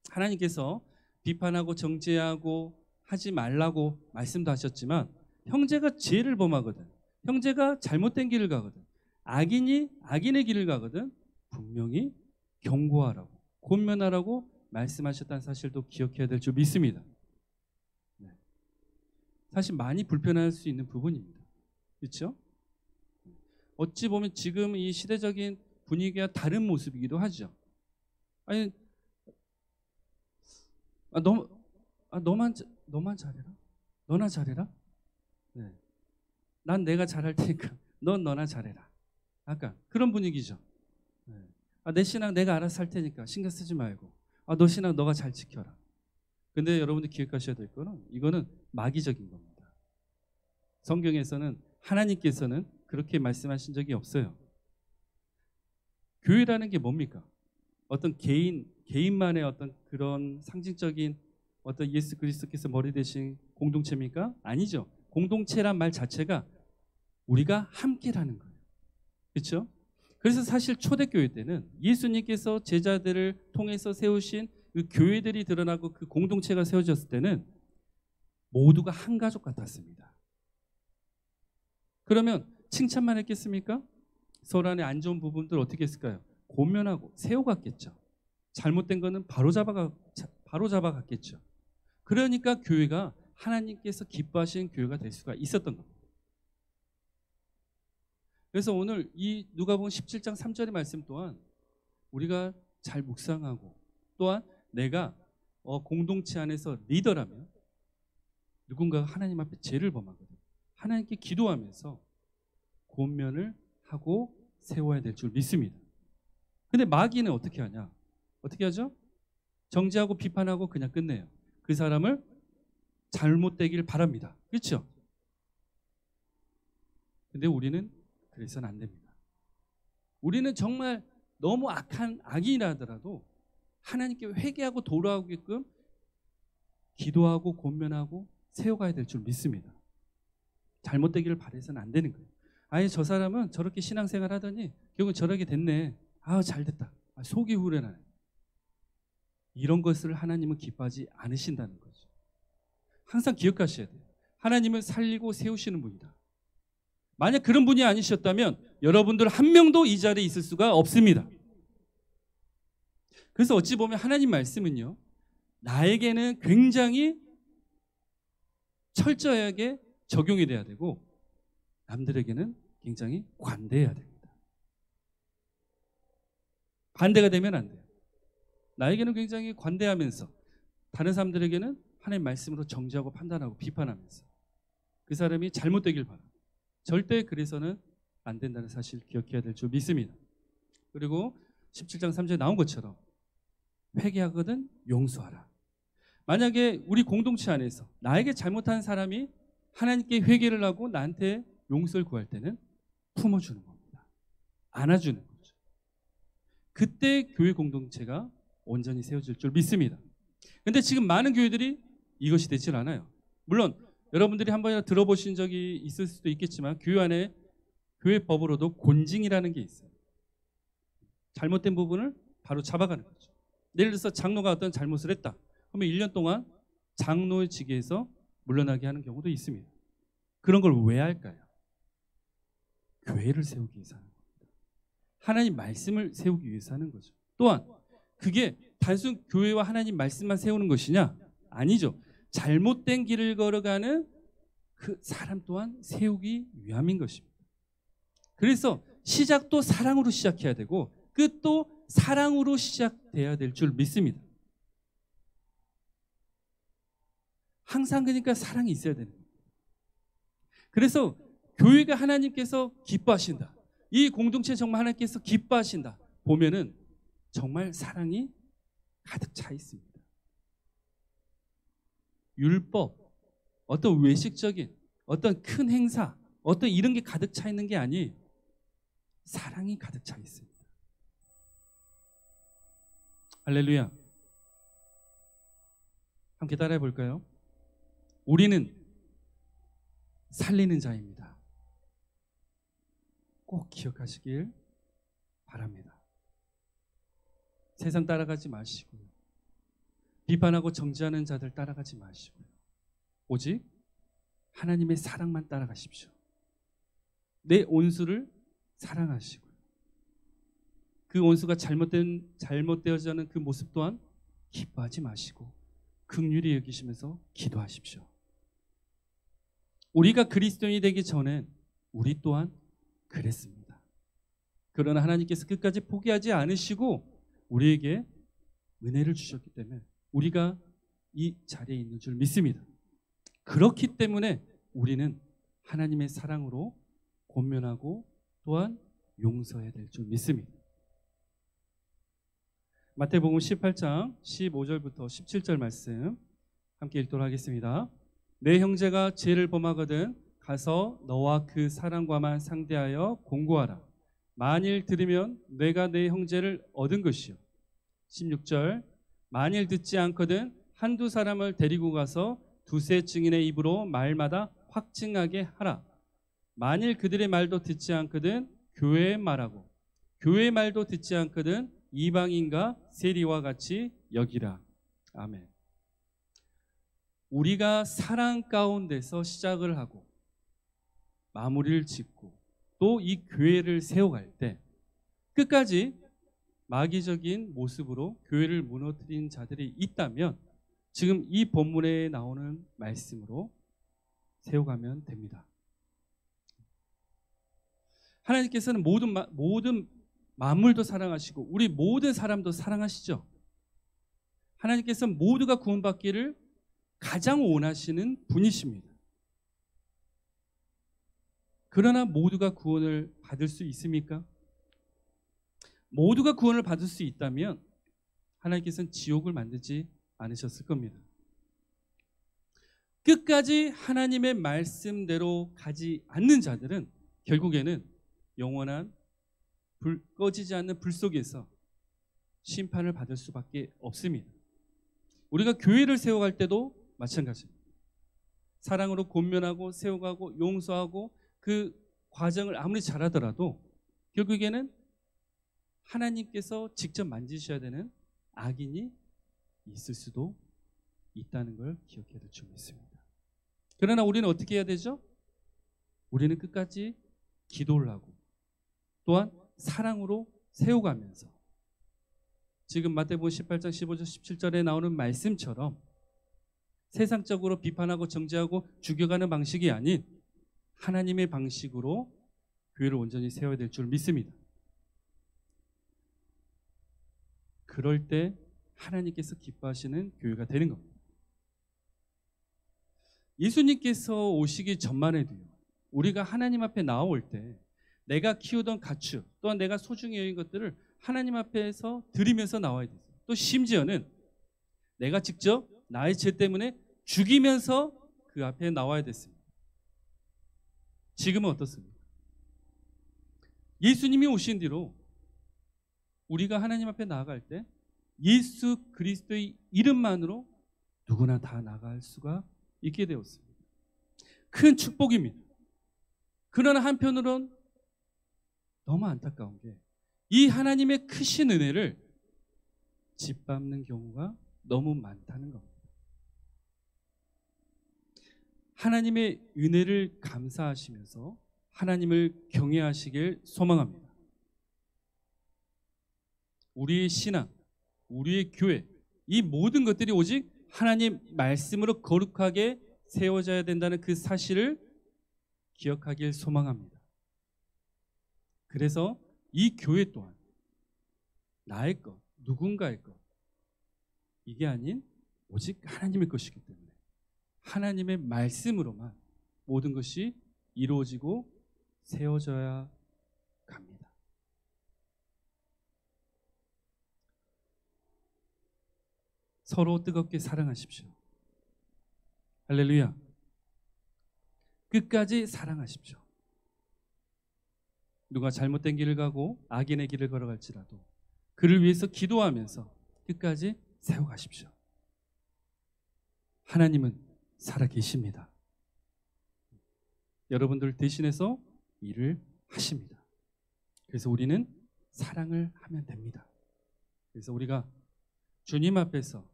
하나님께서 비판하고 정죄하고 하지 말라고 말씀도 하셨지만 형제가 죄를 범하거든, 형제가 잘못된 길을 가거든, 악인이 악인의 길을 가거든 분명히 경고하라고 권면하라고 말씀하셨다는 사실도 기억해야 될 줄 믿습니다. 사실 많이 불편할 수 있는 부분입니다. 그렇죠? 어찌 보면 지금 이 시대적인 분위기와 다른 모습이기도 하죠. 아니, 너만 잘해라. 너나 잘해라. 네. 난 내가 잘할 테니까 넌 너나 잘해라. 약간 그런 분위기죠. 네. 내 신앙 내가 알아서 할 테니까 신경 쓰지 말고 너 신앙 너가 잘 지켜라. 근데 여러분들 기억하셔야 될 거는 이거는 마귀적인 겁니다. 성경에서는 하나님께서는 그렇게 말씀하신 적이 없어요. 교회라는 게 뭡니까? 어떤 개인만의 어떤 그런 상징적인 어떤 예수 그리스도께서 머리 대신 공동체입니까? 아니죠. 공동체란 말 자체가 우리가 함께라는 거예요. 그렇죠? 그래서 사실 초대교회 때는 예수님께서 제자들을 통해서 세우신 그 교회들이 드러나고 그 공동체가 세워졌을 때는 모두가 한 가족 같았습니다. 그러면 칭찬만 했겠습니까? 서로 안에 안 좋은 부분들 어떻게 했을까요? 고면하고 세워갔겠죠. 잘못된 거는 바로 잡아갔겠죠. 그러니까 교회가 하나님께서 기뻐하시는 교회가 될 수가 있었던 겁니다. 그래서 오늘 이 누가복음 17장 3절의 말씀 또한 우리가 잘 묵상하고, 또한 내가 공동체 안에서 리더라면 누군가가 하나님 앞에 죄를 범하거든, 하나님께 기도하면서 권면을 하고 세워야 될 줄 믿습니다. 근데 마귀는 어떻게 하냐? 어떻게 하죠? 정죄하고 비판하고 그냥 끝내요. 그 사람을 잘못되길 바랍니다. 그렇죠? 근데 우리는 그래서는 안 됩니다. 우리는 정말 너무 악한 악인이라 하더라도 하나님께 회개하고 돌아오게끔 기도하고 권면하고 세워가야 될 줄 믿습니다. 잘못되기를 바라서는 안 되는 거예요. 아예 저 사람은 저렇게 신앙생활 하더니 결국 저렇게 됐네. 잘됐다. 속이 후련하네. 이런 것을 하나님은 기뻐하지 않으신다는 거죠. 항상 기억하셔야 돼요. 하나님은 살리고 세우시는 분이다. 만약 그런 분이 아니셨다면 여러분들 한 명도 이 자리에 있을 수가 없습니다. 그래서 어찌 보면 하나님 말씀은요, 나에게는 굉장히 철저하게 적용이 돼야 되고 남들에게는 굉장히 관대해야 됩니다. 반대가 되면 안 돼요. 나에게는 굉장히 관대하면서 다른 사람들에게는 하나님 말씀으로 정죄하고 판단하고 비판하면서 그 사람이 잘못되길 바랍니다. 절대 그래서는 안 된다는 사실 기억해야 될 줄 믿습니다. 그리고 17장 3절에 나온 것처럼 회개하거든 용서하라. 만약에 우리 공동체 안에서 나에게 잘못한 사람이 하나님께 회개를 하고 나한테 용서를 구할 때는 품어주는 겁니다. 안아주는 거죠. 그때 교회 공동체가 온전히 세워질 줄 믿습니다. 그런데 지금 많은 교회들이 이것이 되질 않아요. 물론 여러분들이 한 번이나 들어보신 적이 있을 수도 있겠지만 교회 안에 교회법으로도 곤징이라는 게 있어요. 잘못된 부분을 바로 잡아가는 거죠. 예를 들어서 장로가 어떤 잘못을 했다. 그러면 1년 동안 장로의 직위에서 물러나게 하는 경우도 있습니다. 그런 걸 왜 할까요? 교회를 세우기 위해서 하는 겁니다. 하나님 말씀을 세우기 위해서 하는 거죠. 또한 그게 단순 교회와 하나님 말씀만 세우는 것이냐? 아니죠. 잘못된 길을 걸어가는 그 사람 또한 세우기 위함인 것입니다. 그래서 시작도 사랑으로 시작해야 되고 끝도 사랑으로 시작돼야 될 줄 믿습니다. 항상 그러니까 사랑이 있어야 되는 거예요. 그래서 교회가 하나님께서 기뻐하신다. 이 공동체 정말 하나님께서 기뻐하신다. 보면은 정말 사랑이 가득 차 있습니다. 율법, 어떤 외식적인 어떤 큰 행사, 어떤 이런 게 가득 차 있는 게 아니 사랑이 가득 차 있습니다. 할렐루야. 함께 따라해 볼까요? 우리는 살리는 자입니다. 꼭 기억하시길 바랍니다. 세상 따라가지 마시고요. 비판하고 정죄하는 자들 따라가지 마시고요. 오직 하나님의 사랑만 따라가십시오. 내 온수를 사랑하시고요. 그 온수가 잘못되어져 하는 그 모습 또한 기뻐하지 마시고 긍휼히 여기시면서 기도하십시오. 우리가 그리스도인이 되기 전엔 우리 또한 그랬습니다. 그러나 하나님께서 끝까지 포기하지 않으시고 우리에게 은혜를 주셨기 때문에 우리가 이 자리에 있는 줄 믿습니다. 그렇기 때문에 우리는 하나님의 사랑으로 권면하고 또한 용서해야 될 줄 믿습니다. 마태복음 18장 15절부터 17절 말씀 함께 읽도록 하겠습니다. 내 형제가 죄를 범하거든 가서 너와 그 사람과만 상대하여 공고하라. 만일 들으면 내가 내 형제를 얻은 것이요. 16절 만일 듣지 않거든 한두 사람을 데리고 가서 두세 증인의 입으로 말마다 확증하게 하라. 만일 그들의 말도 듣지 않거든 교회의 말하고 교회의 말도 듣지 않거든 이방인과 세리와 같이 여기라. 아멘. 우리가 사랑 가운데서 시작을 하고 마무리를 짓고 또 이 교회를 세워갈 때 끝까지 마귀적인 모습으로 교회를 무너뜨린 자들이 있다면 지금 이 본문에 나오는 말씀으로 세워가면 됩니다. 하나님께서는 모든 만물도 사랑하시고 우리 모든 사람도 사랑하시죠. 하나님께서는 모두가 구원받기를 가장 원하시는 분이십니다. 그러나 모두가 구원을 받을 수 있습니까? 모두가 구원을 받을 수 있다면 하나님께서는 지옥을 만들지 않으셨을 겁니다. 끝까지 하나님의 말씀대로 가지 않는 자들은 결국에는 영원한 꺼지지 않는 불 속에서 심판을 받을 수밖에 없습니다. 우리가 교회를 세워갈 때도 마찬가지입니다. 사랑으로 권면하고 세워가고 용서하고 그 과정을 아무리 잘하더라도 결국에는 하나님께서 직접 만지셔야 되는 악인이 있을 수도 있다는 걸 기억해야 될 줄 믿습니다. 그러나 우리는 어떻게 해야 되죠? 우리는 끝까지 기도를 하고 또한 사랑으로 세워가면서 지금 마태복음 18장 15절 17절에 나오는 말씀처럼 세상적으로 비판하고 정죄하고 죽여가는 방식이 아닌 하나님의 방식으로 교회를 온전히 세워야 될 줄 믿습니다. 그럴 때 하나님께서 기뻐하시는 교회가 되는 겁니다. 예수님께서 오시기 전만 해도요, 우리가 하나님 앞에 나올 때 내가 키우던 가축 또한 내가 소중히 여긴 것들을 하나님 앞에서 드리면서 나와야 돼요. 또 심지어는 내가 직접 나의 죄 때문에 죽이면서 그 앞에 나와야 됐습니다. 지금은 어떻습니까? 예수님이 오신 뒤로 우리가 하나님 앞에 나아갈 때 예수 그리스도의 이름만으로 누구나 다 나갈 수가 있게 되었습니다. 큰 축복입니다. 그러나 한편으론 너무 안타까운 게 이 하나님의 크신 은혜를 짓밟는 경우가 너무 많다는 겁니다. 하나님의 은혜를 감사하시면서 하나님을 경외하시길 소망합니다. 우리의 신앙, 우리의 교회, 이 모든 것들이 오직 하나님 말씀으로 거룩하게 세워져야 된다는 그 사실을 기억하길 소망합니다. 그래서 이 교회 또한 나의 것, 누군가의 것, 이게 아닌 오직 하나님의 것이기 때문에 하나님의 말씀으로만 모든 것이 이루어지고 세워져야 갑니다. 서로 뜨겁게 사랑하십시오. 할렐루야. 끝까지 사랑하십시오. 누가 잘못된 길을 가고 악인의 길을 걸어갈지라도 그를 위해서 기도하면서 끝까지 세워가십시오. 하나님은 살아계십니다. 여러분들 대신해서 일을 하십니다. 그래서 우리는 사랑을 하면 됩니다. 그래서 우리가 주님 앞에서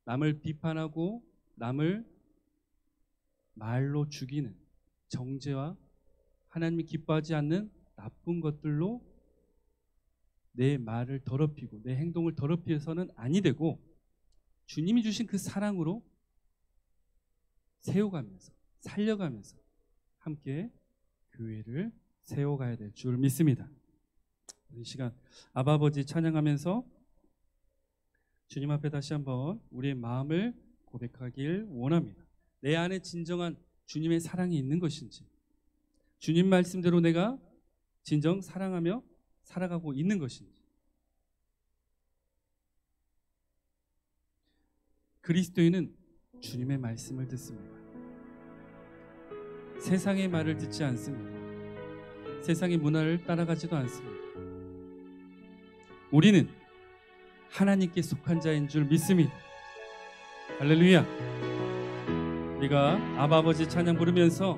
남을 비판하고 남을 말로 죽이는 정죄와 하나님이 기뻐하지 않는 나쁜 것들로 내 말을 더럽히고 내 행동을 더럽혀서는 아니 되고 주님이 주신 그 사랑으로 세워가면서 살려가면서 함께 교회를 세워가야 될 줄 믿습니다. 이 시간 아바 아버지 찬양하면서 주님 앞에 다시 한번 우리의 마음을 고백하길 원합니다. 내 안에 진정한 주님의 사랑이 있는 것인지, 주님 말씀대로 내가 진정 사랑하며 살아가고 있는 것인지, 그리스도인은 주님의 말씀을 듣습니다. 세상의 말을 듣지 않습니다. 세상의 문화를 따라가지도 않습니다. 우리는 하나님께 속한 자인 줄 믿습니다. 할렐루야. 우리가 아바 아버지 찬양 부르면서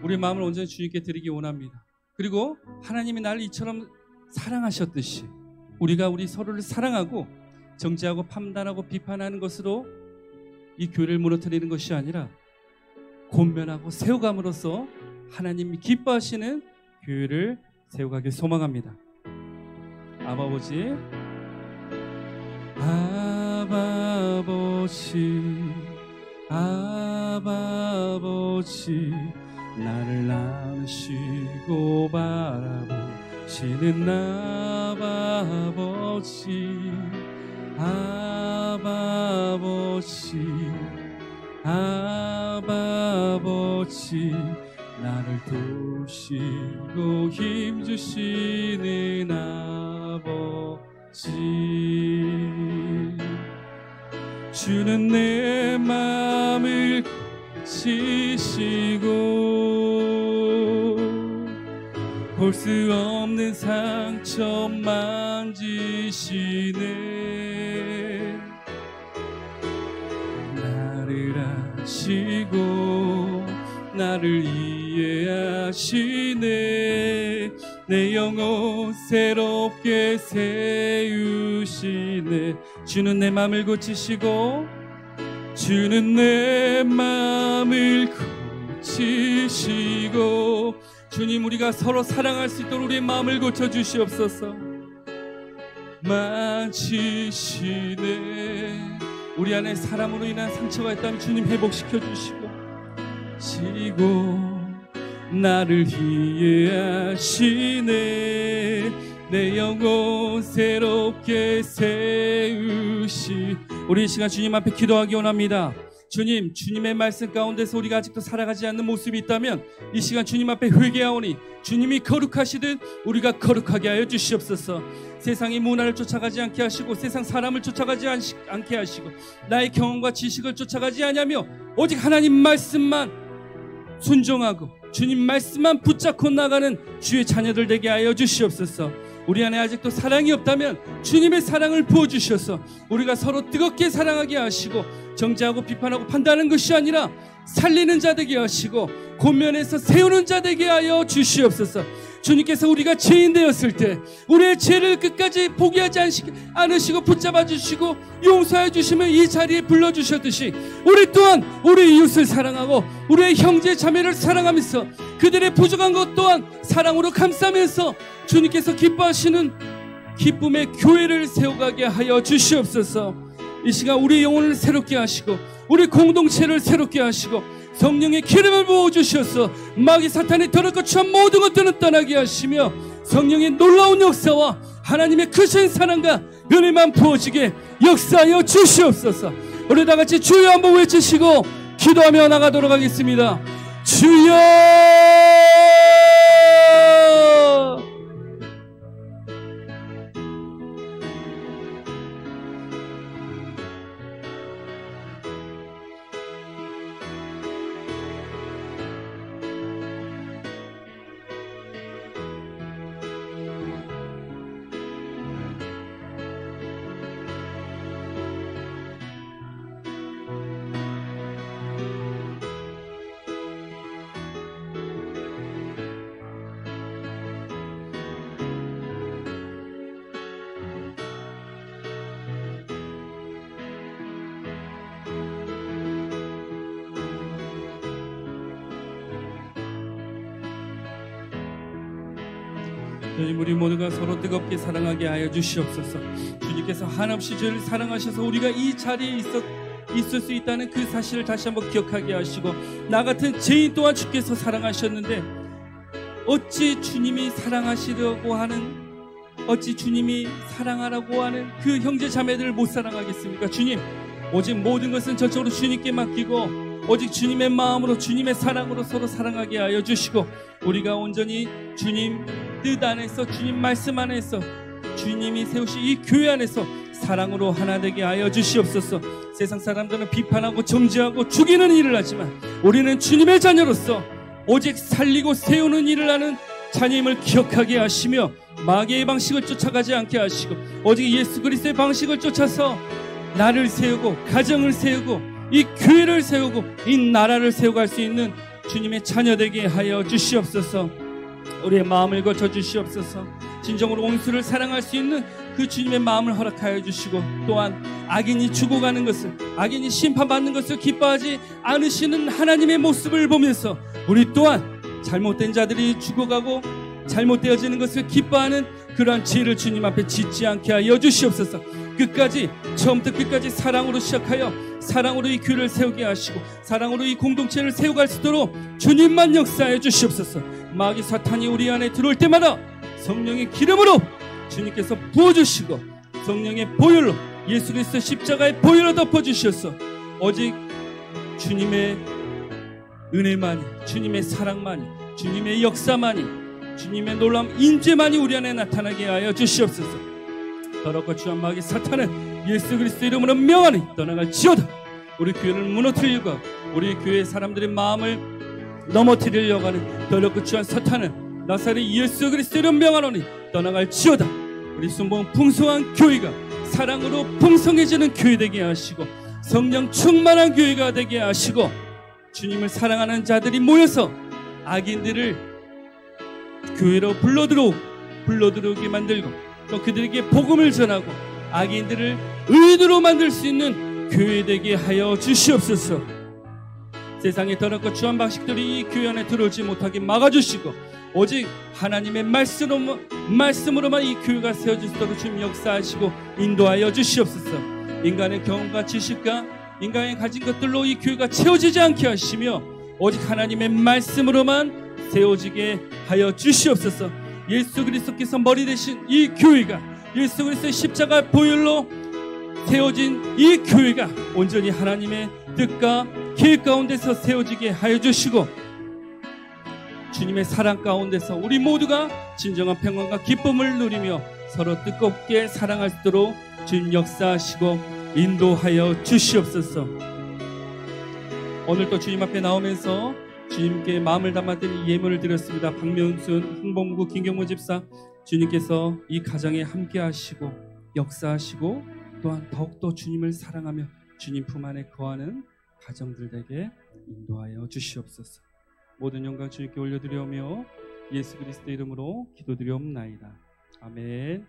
우리 마음을 온전히 주님께 드리기 원합니다. 그리고 하나님이 나를 이처럼 사랑하셨듯이 우리가 우리 서로를 사랑하고 정죄하고 판단하고 비판하는 것으로 이 교회를 무너뜨리는 것이 아니라 권면하고 세워감으로써 하나님이 기뻐하시는 교회를 세워가길 소망합니다. 아버지, 아버지, 아버지, 나를 안으시고 바라보시는 아버지, 아버지, 아버지, 나를 도우시고 힘주시는 아버지. 주는 내 마음을 고치시고 볼 수 없는 상처 만지시네. 나를 아시고 나를 이해하시네. 내 영혼 새롭게 세우시네. 주는 내 마음을 고치시고, 주는 내 마음을 고치시고. 주님, 우리가 서로 사랑할 수 있도록 우리의 마음을 고쳐주시옵소서. 만지시네. 우리 안에 사랑으로 인한 상처가 있다면 주님 회복시켜 주시고, 나를 이해하시네. 내 영혼 새롭게 세우시. 우리 이 시간 주님 앞에 기도하기 원합니다. 주님, 주님의 말씀 가운데서 우리가 아직도 살아가지 않는 모습이 있다면 이 시간 주님 앞에 회개하오니 주님이 거룩하시듯 우리가 거룩하게 하여 주시옵소서. 세상의 문화를 쫓아가지 않게 하시고 세상 사람을 쫓아가지 않게 하시고 나의 경험과 지식을 쫓아가지 않으며 오직 하나님 말씀만 순종하고 주님 말씀만 붙잡고 나가는 주의 자녀들 되게 하여 주시옵소서. 우리 안에 아직도 사랑이 없다면 주님의 사랑을 부어주셔서 우리가 서로 뜨겁게 사랑하게 하시고 정죄하고 비판하고 판단하는 것이 아니라 살리는 자 되게 하시고 권면에서 세우는 자 되게 하여 주시옵소서. 주님께서 우리가 죄인 되었을 때 우리의 죄를 끝까지 포기하지 않으시고 붙잡아 주시고 용서해 주시며 이 자리에 불러주셨듯이 우리 또한 우리 이웃을 사랑하고 우리의 형제 자매를 사랑하면서 그들의 부족한 것 또한 사랑으로 감싸면서 주님께서 기뻐하시는 기쁨의 교회를 세워가게 하여 주시옵소서. 이 시간 우리 영혼을 새롭게 하시고 우리 공동체를 새롭게 하시고 성령의 기름을 부어주셔서 마귀 사탄의 더럽고 추한 모든 것들은 떠나게 하시며 성령의 놀라운 역사와 하나님의 크신 사랑과 은혜만 부어지게 역사하여 주시옵소서. 우리 다같이 주여 한번 외치시고 기도하며 나가도록 하겠습니다. 주여! 주님, 우리 모두가 서로 뜨겁게 사랑하게 하여 주시옵소서. 주님께서 한없이 저를 사랑하셔서 우리가 이 자리에 있을 수 있다는 그 사실을 다시 한번 기억하게 하시고 나 같은 죄인 또한 주께서 사랑하셨는데 어찌 주님이 사랑하시려고 하는 어찌 주님이 사랑하라고 하는 그 형제 자매들을 못 사랑하겠습니까? 주님, 오직 모든 것은 전적으로 주님께 맡기고 오직 주님의 마음으로 주님의 사랑으로 서로 사랑하게 하여 주시고 우리가 온전히 주님 뜻 안에서 주님 말씀 안에서 주님이 세우신 이 교회 안에서 사랑으로 하나 되게 하여 주시옵소서. 세상 사람들은 비판하고 정죄하고 죽이는 일을 하지만 우리는 주님의 자녀로서 오직 살리고 세우는 일을 하는 자녀임을 기억하게 하시며 마귀의 방식을 쫓아가지 않게 하시고 오직 예수 그리스도의 방식을 쫓아서 나를 세우고 가정을 세우고 이 교회를 세우고 이 나라를 세워갈 수 있는 주님의 자녀 되게 하여 주시옵소서. 우리의 마음을 거쳐 주시옵소서. 진정으로 온수를 사랑할 수 있는 그 주님의 마음을 허락하여 주시고 또한 악인이 죽어가는 것을 악인이 심판받는 것을 기뻐하지 않으시는 하나님의 모습을 보면서 우리 또한 잘못된 자들이 죽어가고 잘못되어지는 것을 기뻐하는 그러한 지혜를 주님 앞에 짓지 않게 하여 주시옵소서. 끝까지, 처음부터 끝까지 사랑으로 시작하여 사랑으로 이 교회를 세우게 하시고 사랑으로 이 공동체를 세워갈 수 있도록 주님만 역사해 주시옵소서. 마귀 사탄이 우리 안에 들어올 때마다 성령의 기름으로 주님께서 부어주시고 성령의 보혈로, 예수 그리스도 십자가의 보혈로 덮어주셔서 오직 주님의 은혜만이, 주님의 사랑만이, 주님의 역사만이, 주님의 놀라운 인재만이 우리 안에 나타나게 하여 주시옵소서. 더럽고 추한 마귀 사탄은 예수 그리스도 이름으로 명하니 떠나갈지어다. 우리 교회를 무너뜨리고 우리 교회 사람들의 마음을 넘어뜨리려고 하는 더럽고 추한 사탄은 나사렛 예수 그리스도 이름 명하노니 떠나갈지어다. 우리 순봉 풍성한 교회가 사랑으로 풍성해지는 교회 되게 하시고 성령 충만한 교회가 되게 하시고 주님을 사랑하는 자들이 모여서 악인들을 교회로 불러들어오게 만들고 또 그들에게 복음을 전하고 악인들을 의인으로 만들 수 있는 교회 되게 하여 주시옵소서. 세상의 더럽고 추한 방식들이 이 교회 안에 들어오지 못하게 막아주시고 오직 하나님의 말씀으로만 이 교회가 세워질 수 있도록 주님 역사하시고 인도하여 주시옵소서. 인간의 경험과 지식과 인간이 가진 것들로 이 교회가 채워지지 않게 하시며 오직 하나님의 말씀으로만 세워지게 하여 주시옵소서. 예수 그리스도께서 머리 되신 이 교회가 예수 그리스도의 십자가 보혈로 세워진 이 교회가 온전히 하나님의 뜻과 계획 가운데서 세워지게 하여 주시고 주님의 사랑 가운데서 우리 모두가 진정한 평안과 기쁨을 누리며 서로 뜨겁게 사랑할 수 있도록 주님 역사하시고 인도하여 주시옵소서. 오늘 또 주님 앞에 나오면서 주님께 마음을 담아드린 예물을 드렸습니다. 박명순 흥봉구 김경무 집사, 주님께서 이 가정에 함께 하시고 역사하시고 또한 더욱더 주님을 사랑하며 주님 품 안에 거하는 가정들에게 인도하여 주시옵소서. 모든 영광 주님께 올려드리오며 예수 그리스도 이름으로 기도드리옵나이다. 아멘.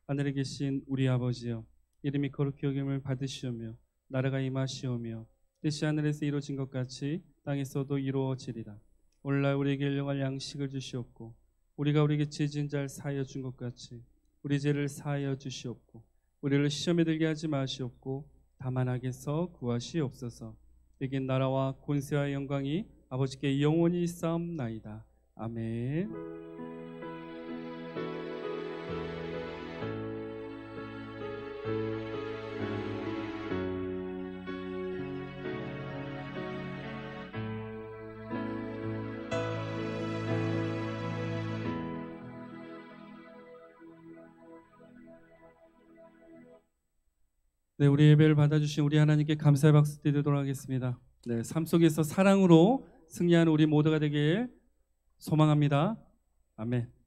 하늘에 계신 우리 아버지여, 이름이 거룩히 여김을 받으시오며 나라가 임하시오며 뜻이 하늘에서 이루어진 것 같이 땅에서도 이루어지리라. 오늘날 우리에게 일용할 양식을 주시옵고 우리가 우리에게 죄 지은 자를 사하여 준 것 같이 우리 죄를 사하여 주시옵고 우리를 시험에 들게 하지 마시옵고 다만 악에서 구하시옵소서. 내겐 나라와 권세와 영광이 아버지께 영원히 있사옵나이다. 아멘. 네, 우리 예배를 받아주신 우리 하나님께 감사의 박수 드리도록 하겠습니다. 네, 삶 속에서 사랑으로 승리하는 우리 모두가 되길 소망합니다. 아멘.